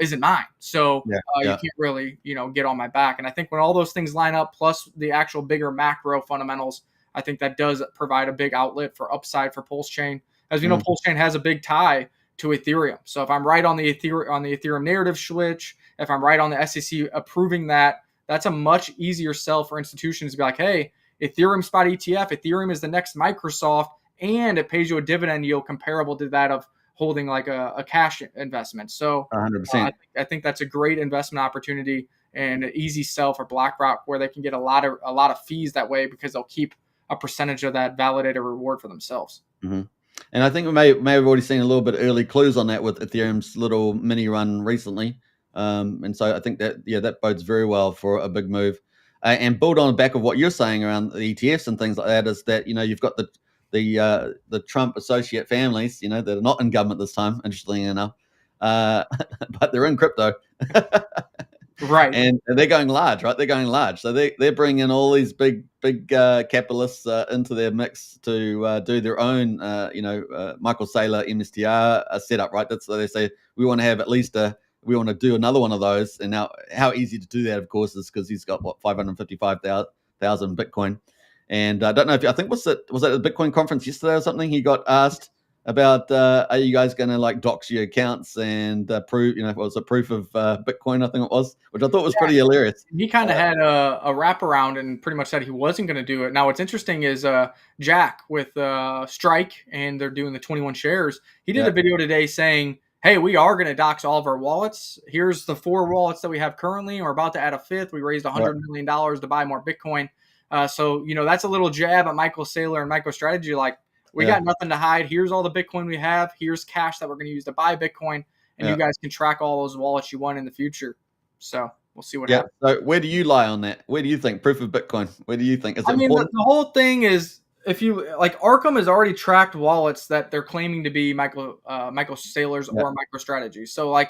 isn't mine. So you can't really, get on my back. And I think when all those things line up, plus the actual bigger macro fundamentals, I think that does provide a big outlet for upside for PulseChain. As we know, PulseChain has a big tie to Ethereum. So if I'm right on the Ethereum narrative switch, if I'm right on the SEC approving that, that's a much easier sell for institutions to be like, hey, Ethereum spot ETF, Ethereum is the next Microsoft, and it pays you a dividend yield comparable to that of holding like a cash investment. So 100%. I think that's a great investment opportunity and an easy sell for BlackRock, where they can get a lot of fees that way because they'll keep a percentage of that validator reward for themselves. Mm-hmm. And I think we may have already seen a little bit of early clues on that with Ethereum's little mini run recently. And so I think that bodes very well for a big move. And build on the back of what you're saying around the ETFs and things like that is that, you've got the Trump associate families, that are not in government this time, interestingly enough, but they're in crypto. Right. And they're going large, right? They're going large. So they're bringing all these big capitalists into their mix to do their own, Michael Saylor MSTR setup, right? That's what they say. We want to have at least we want to do another one of those. And now how easy to do that, of course, is because he's got 555,000 Bitcoin. And I don't know I think was at the Bitcoin conference yesterday or something, he got asked about are you guys going to like dox your accounts and prove, what was it, proof of Bitcoin, I think it was, which I thought was pretty hilarious. He kind of had a wraparound and pretty much said he wasn't going to do it. Now, what's interesting is Jack with Strike, and they're doing the 21 shares. He did a video today saying, hey, we are going to dox all of our wallets. Here's the 4 wallets that we have currently. We're about to add a 5th. We raised $100 million to buy more Bitcoin. So, that's a little jab at Michael Saylor and MicroStrategy, like, we got nothing to hide. Here's all the Bitcoin we have. Here's cash that we're going to use to buy Bitcoin. And you guys can track all those wallets you want in the future. So we'll see what happens. So where do you lie on that? Where do you think proof of Bitcoin? Where do you think? Is it important? The whole thing is, if you like, Arkham has already tracked wallets that they're claiming to be Michael Saylor's or MicroStrategy. So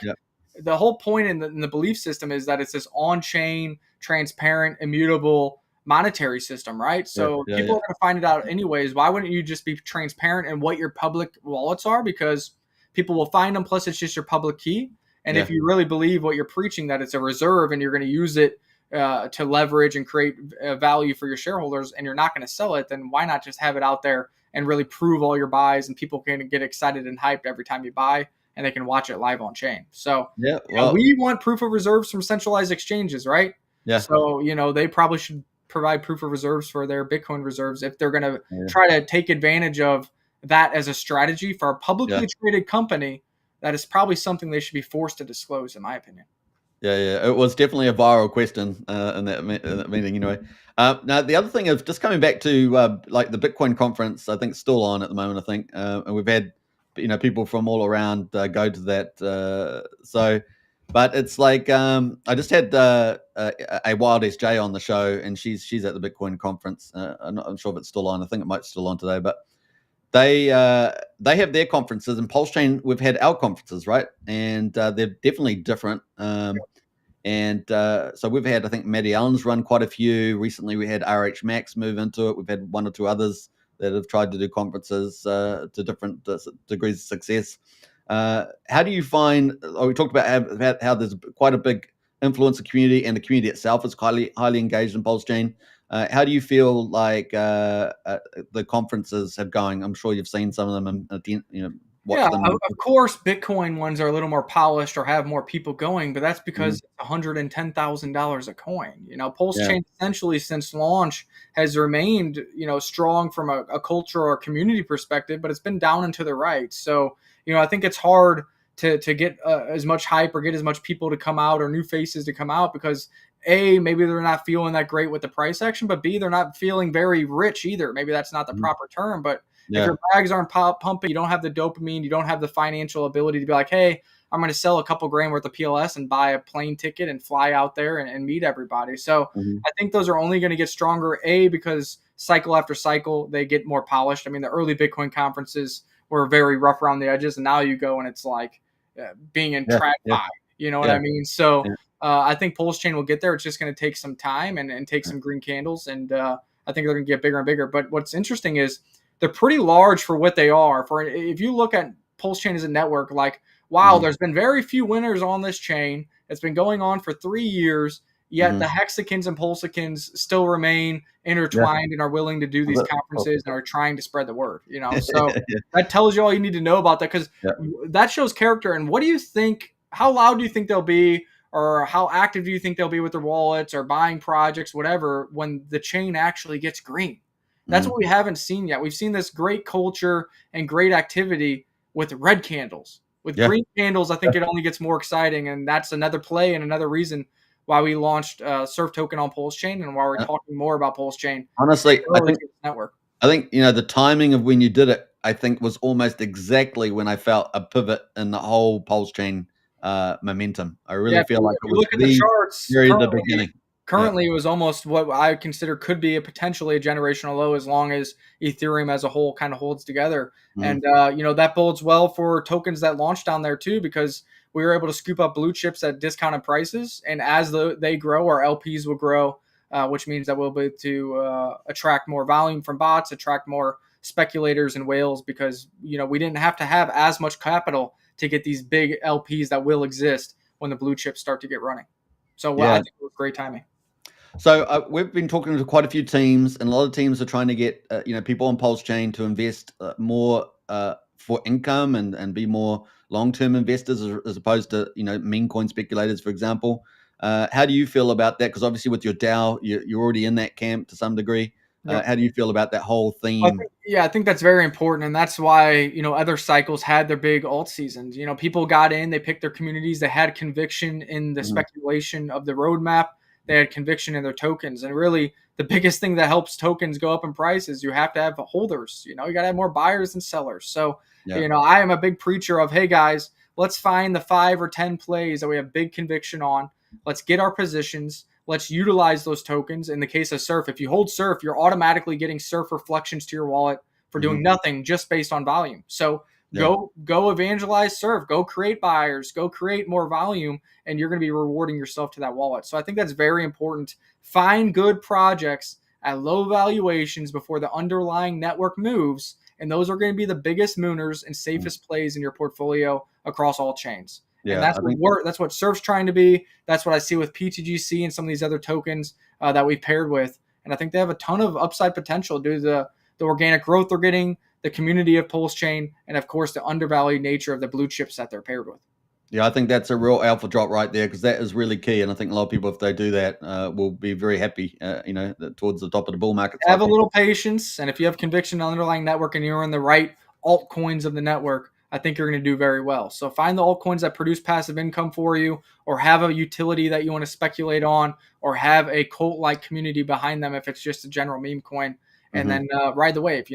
the whole point in the belief system is that it's this on-chain, transparent, immutable monetary system, right? So people are going to find it out anyways. Why wouldn't you just be transparent in what your public wallets are? Because people will find them. Plus, it's just your public key. And if you really believe what you're preaching, that it's a reserve and you're going to use it to leverage and create value for your shareholders, and you're not going to sell it, then why not just have it out there and really prove all your buys, and people can get excited and hyped every time you buy, and they can watch it live on chain. So we want proof of reserves from centralized exchanges, right? Yeah. So, they probably should provide proof of reserves for their Bitcoin reserves if they're going to try to take advantage of that as a strategy for a publicly traded company. That is probably something they should be forced to disclose, in my opinion. Yeah. It was definitely a viral question in that meeting anyway. Now, the other thing is just coming back to like the Bitcoin conference, I think it's still on at the moment, I think. And we've had, people from all around go to that. But it's like I just had a Wild SJ on the show, and she's at the Bitcoin conference. I'm not sure if it's still on. I think it might be still on today. But they have their conferences, and PulseChain, we've had our conferences, right? And they're definitely different. And so we've had, I think, Matty Allen's run quite a few. Recently, we had RH Max move into it. We've had 1 or 2 others that have tried to do conferences to different degrees of success. How do you find? We talked about how there's quite a big influencer community, and the community itself is highly engaged in PulseChain. How do you feel like the conferences have going? I'm sure you've seen some of them, and of course, Bitcoin ones are a little more polished or have more people going, but that's because it's $110,000 a coin. PulseChain essentially since launch has remained, strong from a culture or community perspective, but it's been down and to the right. So, I think it's hard to get as much hype or get as much people to come out or new faces to come out because A, maybe they're not feeling that great with the price action, but B, they're not feeling very rich either. Maybe that's not the proper term, but if your bags aren't pumping, you don't have the dopamine, you don't have the financial ability to be like, hey, I'm going to sell a couple grand worth of PLS and buy a plane ticket and fly out there and meet everybody. So I think those are only going to get stronger, A, because cycle after cycle, they get more polished. I mean, the early Bitcoin conferences were very rough around the edges, and now you go and it's like being in track 5. You know what I mean? So I think PulseChain will get there. It's just going to take some time and take some green candles, and I think they're going to get bigger and bigger. But what's interesting is they're pretty large for what they are. If you look at PulseChain as a network, like, wow, there's been very few winners on this chain. It's been going on for 3 years, yet the hexagons and pulsicans still remain intertwined and are willing to do these conferences and are trying to spread the word. So that tells you all you need to know about that, because that shows character. And what do you think? How loud do you think they'll be? Or how active do you think they'll be with their wallets or buying projects, whatever, when the chain actually gets green? That's what we haven't seen yet. We've seen this great culture and great activity with red candles. With green candles, I think it only gets more exciting, and that's another play and another reason why we launched Surf Token on PulseChain and why we're talking more about PulseChain. Honestly, I think network. I think, the timing of when you did it, I think was almost exactly when I felt a pivot in the whole PulseChain momentum. I Yeah, really if feel like it you was look at the the charts, very the beginning. Yeah. currently it was almost what I consider could be a potentially a generational low as long as Ethereum as a whole kind of holds together. Mhm. And that bodes well for tokens that launch down there too, because we were able to scoop up blue chips at discounted prices, and as they grow, our LPs will grow, which means that we'll be able to attract more volume from bots, attract more speculators and whales, because we didn't have to have as much capital to get these big LPs that will exist when the blue chips start to get running. So I Yeah. think it was great timing. So we've been talking to quite a few teams, and a lot of teams are trying to get people on PulseChain to invest more for income and be more long-term investors as opposed to meme coin speculators, for example. How do you feel about that? Because obviously with your DAO, you're already in that camp to some degree. Yep. How do you feel about that whole theme? I think that's very important, and that's why other cycles had their big alt seasons. People got in, they picked their communities, they had conviction in the Mhm. speculation of the roadmap, they had conviction in their tokens, and really the biggest thing that helps tokens go up in price is you have to have holders. You got to have more buyers than sellers. So Yeah. I am a big preacher of, hey guys, let's find the 5 or 10 plays that we have big conviction on. Let's get our positions. Let's utilize those tokens. In the case of Surf, if you hold Surf, you're automatically getting Surf reflections to your wallet for doing Mhm. nothing just based on volume. So Yeah. go evangelize Surf, go create buyers, go create more volume, and you're going to be rewarding yourself to that wallet. So I think that's very important. Find good projects at low valuations before the underlying network moves, and those are going to be the biggest mooners and safest plays in your portfolio across all chains. And Yeah. I think that's what Surf's trying to be. That's what I see with PTGC and some of these other tokens that we've paired with. And I think they have a ton of upside potential due to the organic growth they're getting, the community of PulseChain, and of course the undervalued nature of the blue chips that they're paired with. Yeah, I think that's a real alpha drop right there because that is really key. And I think a lot of people, if they do that, will be very happy, towards the top of the bull market Have a cycle. little patience, and if you have conviction on the underlying network and you're in the right altcoins of the network, I think you're going to do very well. So find the altcoins that produce passive income for you, or have a utility that you want to speculate on, or have a cult-like community behind them if it's just a general meme coin, and Mhm. then ride the wave.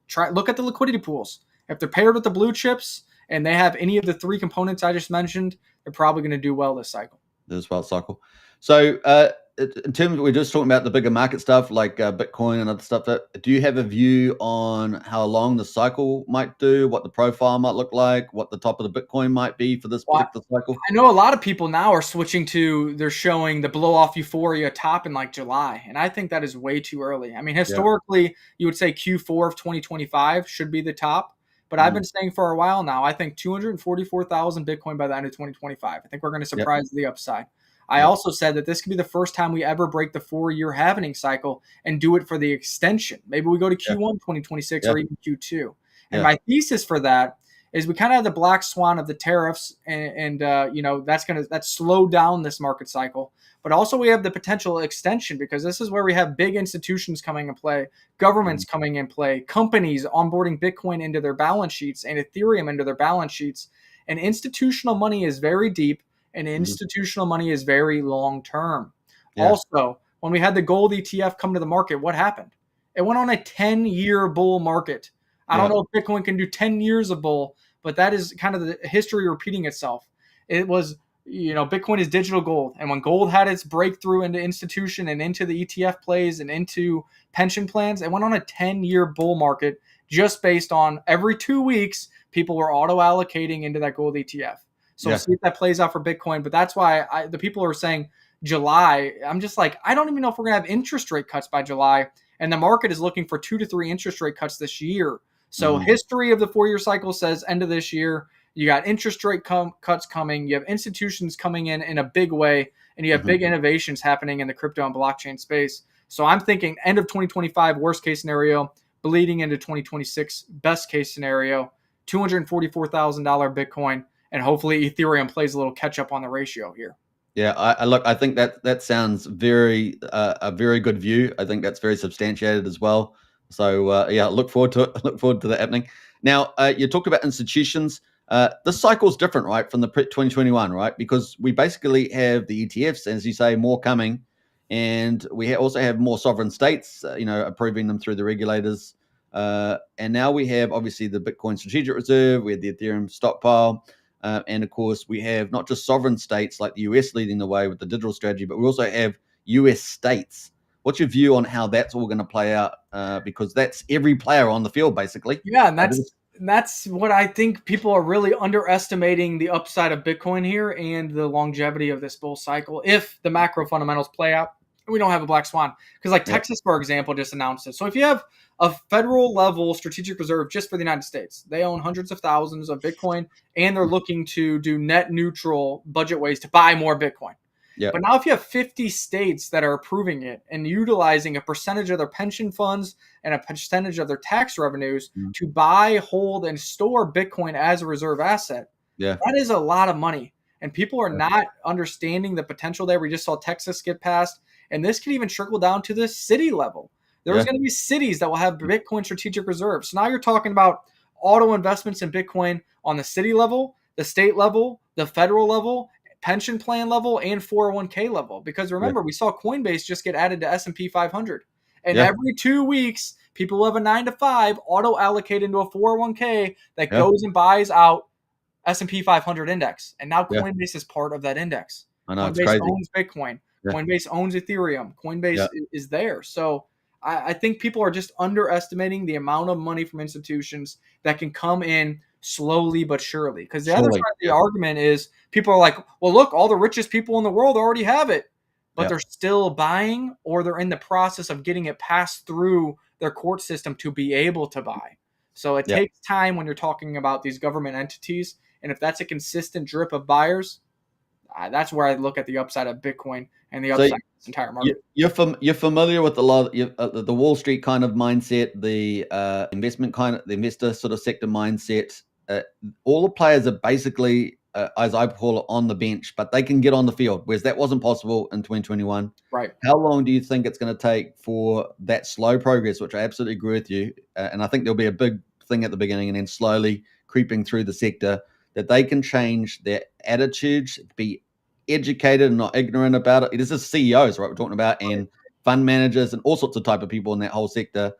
Try look at the liquidity pools. If they're paired with the blue chips and they have any of the 3 components I just mentioned, they're probably going to do well this cycle. The spot cycle. So, in terms of, we're just talking about the bigger market stuff like Bitcoin and other stuff. Do you have a view on how long the cycle might do, what the profile might look like, what the top of the Bitcoin might be for this Well, particular cycle? I know a lot of people now are switching to they're showing the blow off euphoria top in like July, and I think that is way too early. I mean, Yeah. historically, you would say Q4 of 2025 should be the top, but I've Mhm. been saying for a while now, I think 244,000 Bitcoin by the end of 2025. I think we're going to Yep. surprise the upside. I Yep. also said that this could be the first time we ever break the 4-year halvening cycle and do it for the extension. Maybe we go to Yeah. Q1 2026 Yeah. or even Q2. And Yeah. my thesis for that is we kind of have the black swan of the tariffs, and that's slowed down this market cycle. But also we have the potential extension, because this is where we have big institutions coming in play, governments Mhm. coming in play, companies onboarding Bitcoin into their balance sheets and Ethereum into their balance sheets. And institutional money is very deep, and Mhm. institutional money is very long term. Yeah. Also, when we had the gold ETF come to the market, what happened? It went on a 10-year bull market. I don't Yeah. know if Bitcoin can do 10 years of bull, but that is kind of the history repeating itself. It was, Bitcoin is digital gold. And when gold had its breakthrough into institution and into the ETF plays and into pension plans, it went on a 10-year bull market just based on every 2 weeks, people were auto allocating into that gold ETF. So we'll Yeah. see if that plays out for Bitcoin. But that's why the people are saying July. I'm just like, I don't even know if we're going to have interest rate cuts by July. And the market is looking for 2 to 3 interest rate cuts this year. So Mhm. history of the 4-year cycle says end of this year. You got interest rate cuts coming. You have institutions coming in a big way, and you have Mhm. big innovations happening in the crypto and blockchain space. So I'm thinking end of 2025, worst case scenario, bleeding into 2026, best case scenario, $244,000 Bitcoin, and hopefully Ethereum plays a little catch up on the ratio here. Yeah, I look. I think that sounds very a very good view. I think that's very substantiated as well. So yeah, look forward to it. Look forward to that happening. Now you talked about institutions. This cycle is different, right, from the 2021, right? Because we basically have the ETFs, as you say, more coming, and we also have more sovereign states, approving them through the regulators. And now we have obviously the Bitcoin Strategic Reserve, we have the Ethereum stockpile, and of course we have not just sovereign states like the US leading the way with the digital strategy, but we also have US states. What's your view on how that's all going to play out? Because that's every player on the field, basically. Yeah, and that's what I think people are really underestimating the upside of Bitcoin here and the longevity of this bull cycle. If the macro fundamentals play out, we don't have a black swan. Because like Texas, for example, just announced it. So if you have a federal level strategic reserve just for the United States, they own hundreds of thousands of Bitcoin, and they're looking to do net neutral budget ways to buy more Bitcoin. Yeah. But now if you have 50 states that are approving it and utilizing a percentage of their pension funds and a percentage of their tax revenues to buy, hold, and store Bitcoin as a reserve asset, that is a lot of money. And people are not understanding the potential there. We just saw Texas get passed. And this could even trickle down to the city level. There's going to be cities that will have Bitcoin strategic reserves. So now you're talking about auto investments in Bitcoin on the city level, the state level, the federal level, pension plan level, and 401k level. Because remember, we saw Coinbase just get added to S&P 500. And every 2 weeks, people have a 9 to 5 auto allocate into a 401k that goes and buys out S&P 500 index. And now Coinbase is part of that index. I know, Coinbase it's crazy. owns Bitcoin. Coinbase owns Ethereum. Coinbase is there. So I think people are just underestimating the amount of money from institutions that can come in slowly but surely. Because the other side of the argument is people are like, well, look, all the richest people in the world already have it. But they're still buying, or they're in the process of getting it passed through their court system to be able to buy. So it takes time when you're talking about these government entities. And if that's a consistent drip of buyers, that's where I look at the upside of Bitcoin and the upside of this entire market. You're familiar with a lot of the Wall Street kind of mindset, the the investor sort of sector mindset. All the players are basically, as I call it, on the bench, but they can get on the field, whereas that wasn't possible in 2021. Right. How long do you think it's going to take for that slow progress, which I absolutely agree with you, and I think there'll be a big thing at the beginning and then slowly creeping through the sector, that they can change their attitudes, be educated and not ignorant about it. It is the CEOs, right, we're talking about, and fund managers and all sorts of type of people in that whole sector,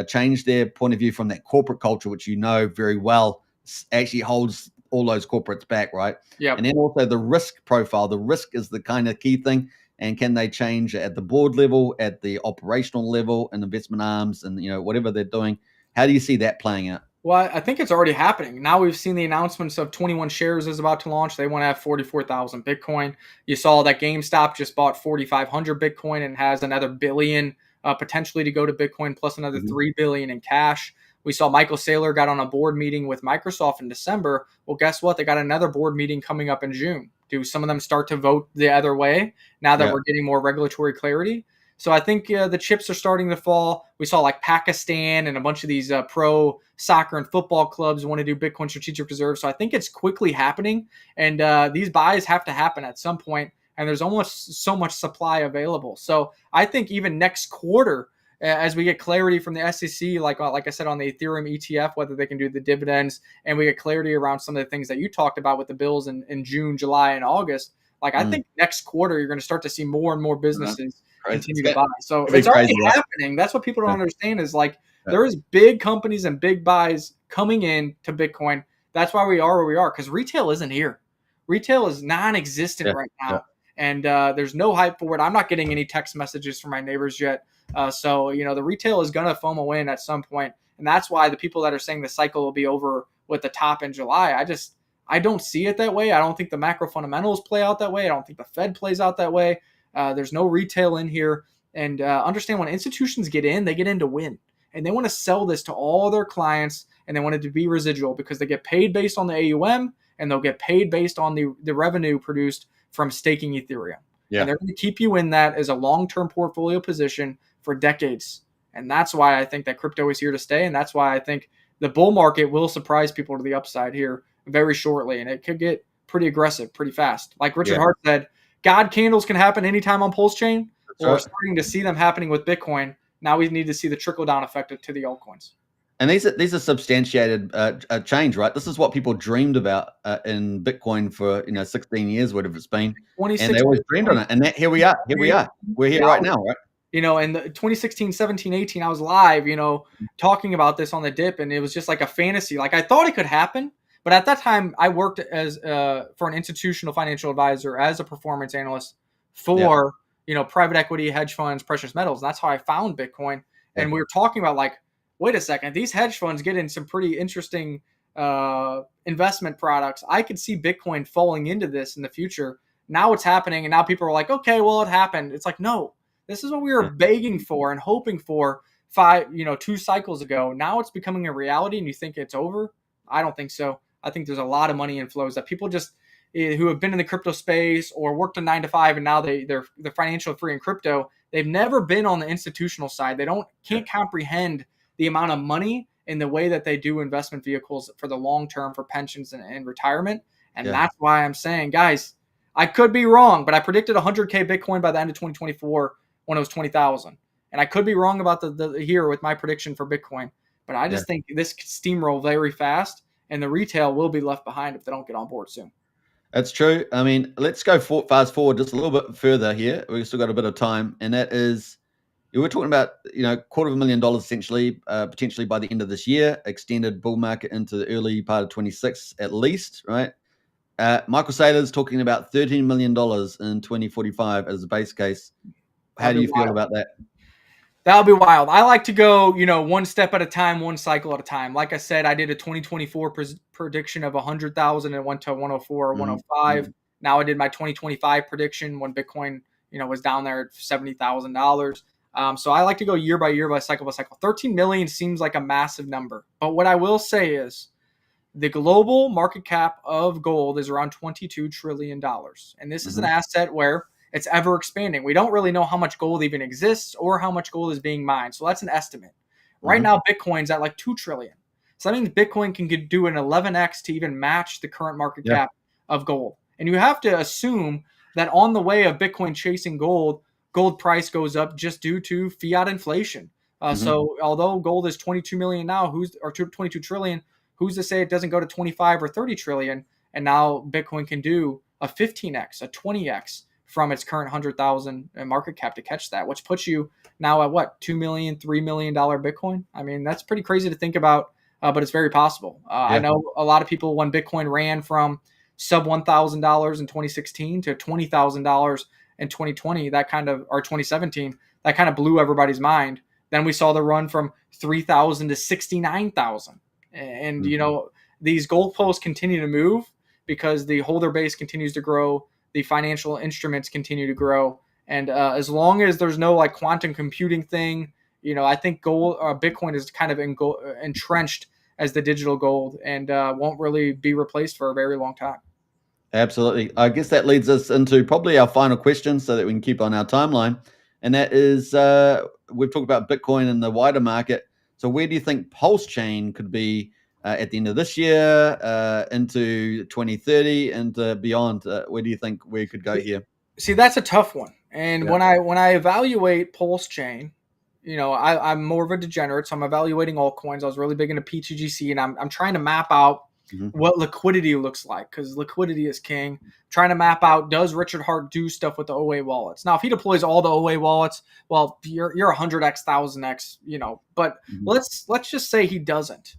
change their point of view from that corporate culture, which you know very well actually holds all those corporates back, right? Yeah. And then also the risk profile. The risk is the kind of key thing. And can they change at the board level, at the operational level, and investment arms, and whatever they're doing? How do you see that playing out? Well, I think it's already happening. Now we've seen the announcements of 21 Shares is about to launch. They want to have 44,000 Bitcoin. You saw that GameStop just bought 4,500 Bitcoin and has another billion potentially to go to Bitcoin, plus another 3 billion in cash. We saw Michael Saylor got on a board meeting with Microsoft in December. Well, guess what? They got another board meeting coming up in June. Do some of them start to vote the other way now that we're getting more regulatory clarity? So I think the chips are starting to fall. We saw like Pakistan and a bunch of these pro soccer and football clubs want to do Bitcoin strategic reserve. So I think it's quickly happening. And these buys have to happen at some point. And there's almost so much supply available. So I think even next quarter, as we get clarity from the SEC, like I said, on the Ethereum ETF, whether they can do the dividends, and we get clarity around some of the things that you talked about with the bills in June, July, and August, I think next quarter you're going to start to see more and more businesses continue to buy. So it's already happening. That's what people don't understand is there is big companies and big buys coming in to Bitcoin. That's why we are where we are, because retail isn't here. Retail is non-existent right now. And there's no hype for it. I'm not getting any text messages from my neighbors yet. So the retail is going to FOMO in at some point. And that's why the people that are saying the cycle will be over with the top in July, I don't see it that way. I don't think the macro fundamentals play out that way. I don't think the Fed plays out that way. There's no retail in here. And understand, when institutions get in, they get in to win. And they want to sell this to all their clients, and they want it to be residual because they get paid based on the AUM, and they'll get paid based on the revenue produced from staking Ethereum. Yeah. And they're going to keep you in that as a long-term portfolio position for decades. And that's why I think that crypto is here to stay. And that's why I think the bull market will surprise people to the upside here very shortly. And it could get pretty aggressive pretty fast. Like Richard Hart said, God candles can happen anytime on PulseChain. We're starting to see them happening with Bitcoin. Now we need to see the trickle-down effect to the altcoins. And these are substantiated change, right? This is what people dreamed about in Bitcoin for 16 years, whatever it's been, and they always dreamed on it. And here we are. We're here right now, right? You know, in the 2016, 17, 18, I was live, you know, talking about this on the dip, and it was just like a fantasy. Like I thought it could happen, but at that time I worked as for an institutional financial advisor as a performance analyst for you know private equity, hedge funds, precious metals. And that's how I found Bitcoin. And we were talking about like, wait a second, these hedge funds get in some pretty interesting investment products. I could see Bitcoin falling into this in the future. Now it's happening, and now people are like, okay, well, it happened. It's like, no, this is what we were begging for and hoping for 2 cycles ago. Now it's becoming a reality, and you think it's over? I don't think so. I think there's a lot of money inflows that people just who have been in the crypto space or worked a 9 to 5 and now they're financial free in crypto. They've never been on the institutional side. They can't comprehend the amount of money in the way that they do investment vehicles for the long term for pensions and retirement. And that's why I'm saying, guys, I could be wrong, but I predicted 100K Bitcoin by the end of 2024 when it was 20,000. And I could be wrong about the here with my prediction for Bitcoin, but I just think this could steamroll very fast, and the retail will be left behind if they don't get on board soon. That's true. I mean, let's go fast forward just a little bit further here. We've still got a bit of time, and that is, we're talking about, you know, $250,000 essentially, potentially by the end of this year, extended bull market into the early part of 26 at least, right? Michael Saylor's talking about $13 million in 2045 as the base case. How do you feel about that? That'll be wild. I like to go, you know, one step at a time, one cycle at a time. Like I said, I did a 2024 prediction of 100,000 and went to 104 or 105. Mm-hmm. Now I did my 2025 prediction when Bitcoin, you know, was down there at $70,000. So I like to go year by year, by cycle by cycle. 13 million seems like a massive number. But what I will say is the global market cap of gold is around $22 trillion. And this is an asset where it's ever expanding. We don't really know how much gold even exists or how much gold is being mined. So that's an estimate. Right now, Bitcoin's at like 2 trillion. So that means Bitcoin can do an 11x to even match the current market cap of gold. And you have to assume that on the way of Bitcoin chasing gold price goes up just due to fiat inflation. So although gold is 22 million now, 22 trillion, who's to say it doesn't go to 25 or 30 trillion? And now Bitcoin can do a 15x, a 20x from its current 100,000 market cap to catch that, which puts you now at what, $2 million, $3 million Bitcoin? I mean, that's pretty crazy to think about, but it's very possible. I know a lot of people, when Bitcoin ran from sub $1,000 in 2016 to $20,000 in 2020, or 2017, that kind of blew everybody's mind. Then we saw the run from 3,000 to 69,000. And, you know, these goalposts continue to move because the holder base continues to grow. The financial instruments continue to grow. And as long as there's no like quantum computing thing, you know, I think Bitcoin is kind of entrenched as the digital gold and won't really be replaced for a very long time. Absolutely. I guess that leads us into probably our final question so that we can keep on our timeline. And that is, we've talked about Bitcoin and the wider market. So where do you think PulseChain could be at the end of this year, into 2030 and beyond? Where do you think we could go here? See, that's a tough one. And when I evaluate PulseChain, you know, I'm more of a degenerate, so I'm evaluating altcoins. I was really big into PTGC, and I'm trying to map out what liquidity looks like, because liquidity is king. Trying to map out, does Richard Hart do stuff with the OA wallets? Now, if he deploys all the OA wallets, well, you're 100x, 1000x, you know. But let's just say he doesn't.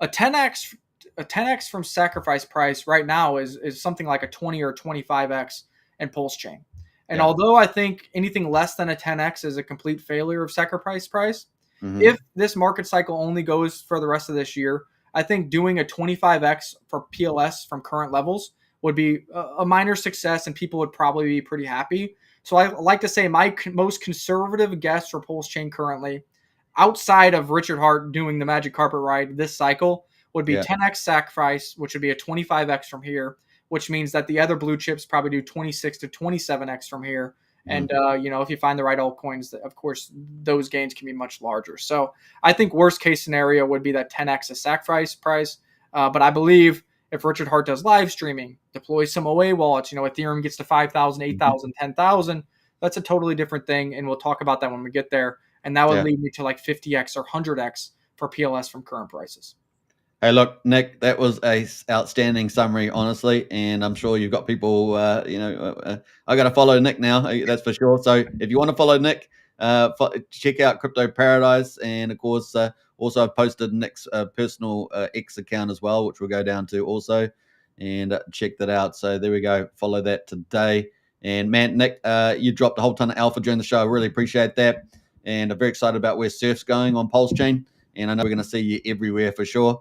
A 10x from sacrifice price right now is something like a 20 or 25x in PulseChain. And although I think anything less than a 10x is a complete failure of sacrifice price, if this market cycle only goes for the rest of this year, I think doing a 25x for PLS from current levels would be a minor success, and people would probably be pretty happy. So I like to say my most conservative guess for PulseChain currently, outside of Richard Hart doing the magic carpet ride this cycle, would be 10x sacrifice, which would be a 25x from here, which means that the other blue chips probably do 26 to 27x from here. And, you know, if you find the right altcoins, of course, those gains can be much larger. So I think worst case scenario would be that 10x a sacrifice price. But I believe if Richard Hart does live streaming, deploys some OA wallets, you know, Ethereum gets to 5,000, 8,000, 10,000, that's a totally different thing. And we'll talk about that when we get there. And that would lead me to like 50x or 100x for PLS from current prices. Hey, look, Nick, that was a outstanding summary, honestly, and I'm sure you've got people, I got to follow Nick now, that's for sure. So if you want to follow Nick, check out Crypto Paradise, and of course, also I've posted Nick's personal X account as well, which we'll go down to also, and check that out. So there we go. Follow that today. And man, Nick, you dropped a whole ton of alpha during the show. I really appreciate that, and I'm very excited about where Surf's going on PulseChain, and I know we're going to see you everywhere for sure.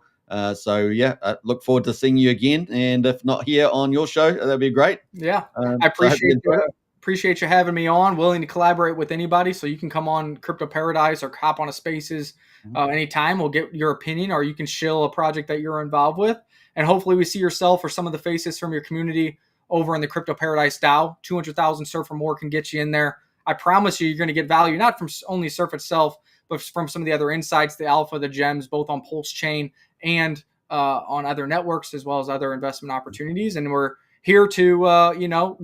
So yeah, I look forward to seeing you again, and if not here on your show, that'd be great. Yeah, I appreciate you having me on. Willing to collaborate with anybody, so you can come on Crypto Paradise or hop on a Spaces anytime. We'll get your opinion, or you can shill a project that you're involved with, and hopefully we see yourself or some of the faces from your community over in the Crypto Paradise DAO. 200,000 Surf or more can get you in there. I promise you're going to get value, not from only Surf itself, but from some of the other insights, the alpha, the gems, both on PulseChain and on other networks, as well as other investment opportunities. And we're here to,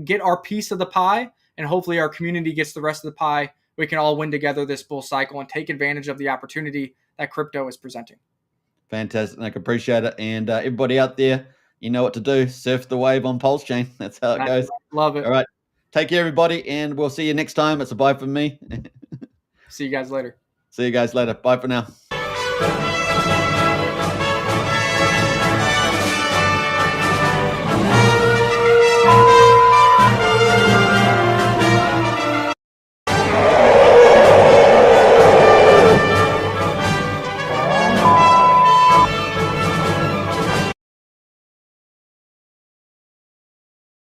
get our piece of the pie, and hopefully our community gets the rest of the pie. We can all win together this bull cycle and take advantage of the opportunity that crypto is presenting. Fantastic, Nick. Appreciate it. And everybody out there, you know what to do. Surf the wave on PulseChain. That's how it goes. Love it. All right. Take care, everybody, and we'll see you next time. It's a bye from me. See you guys later. See you guys later. Bye for now.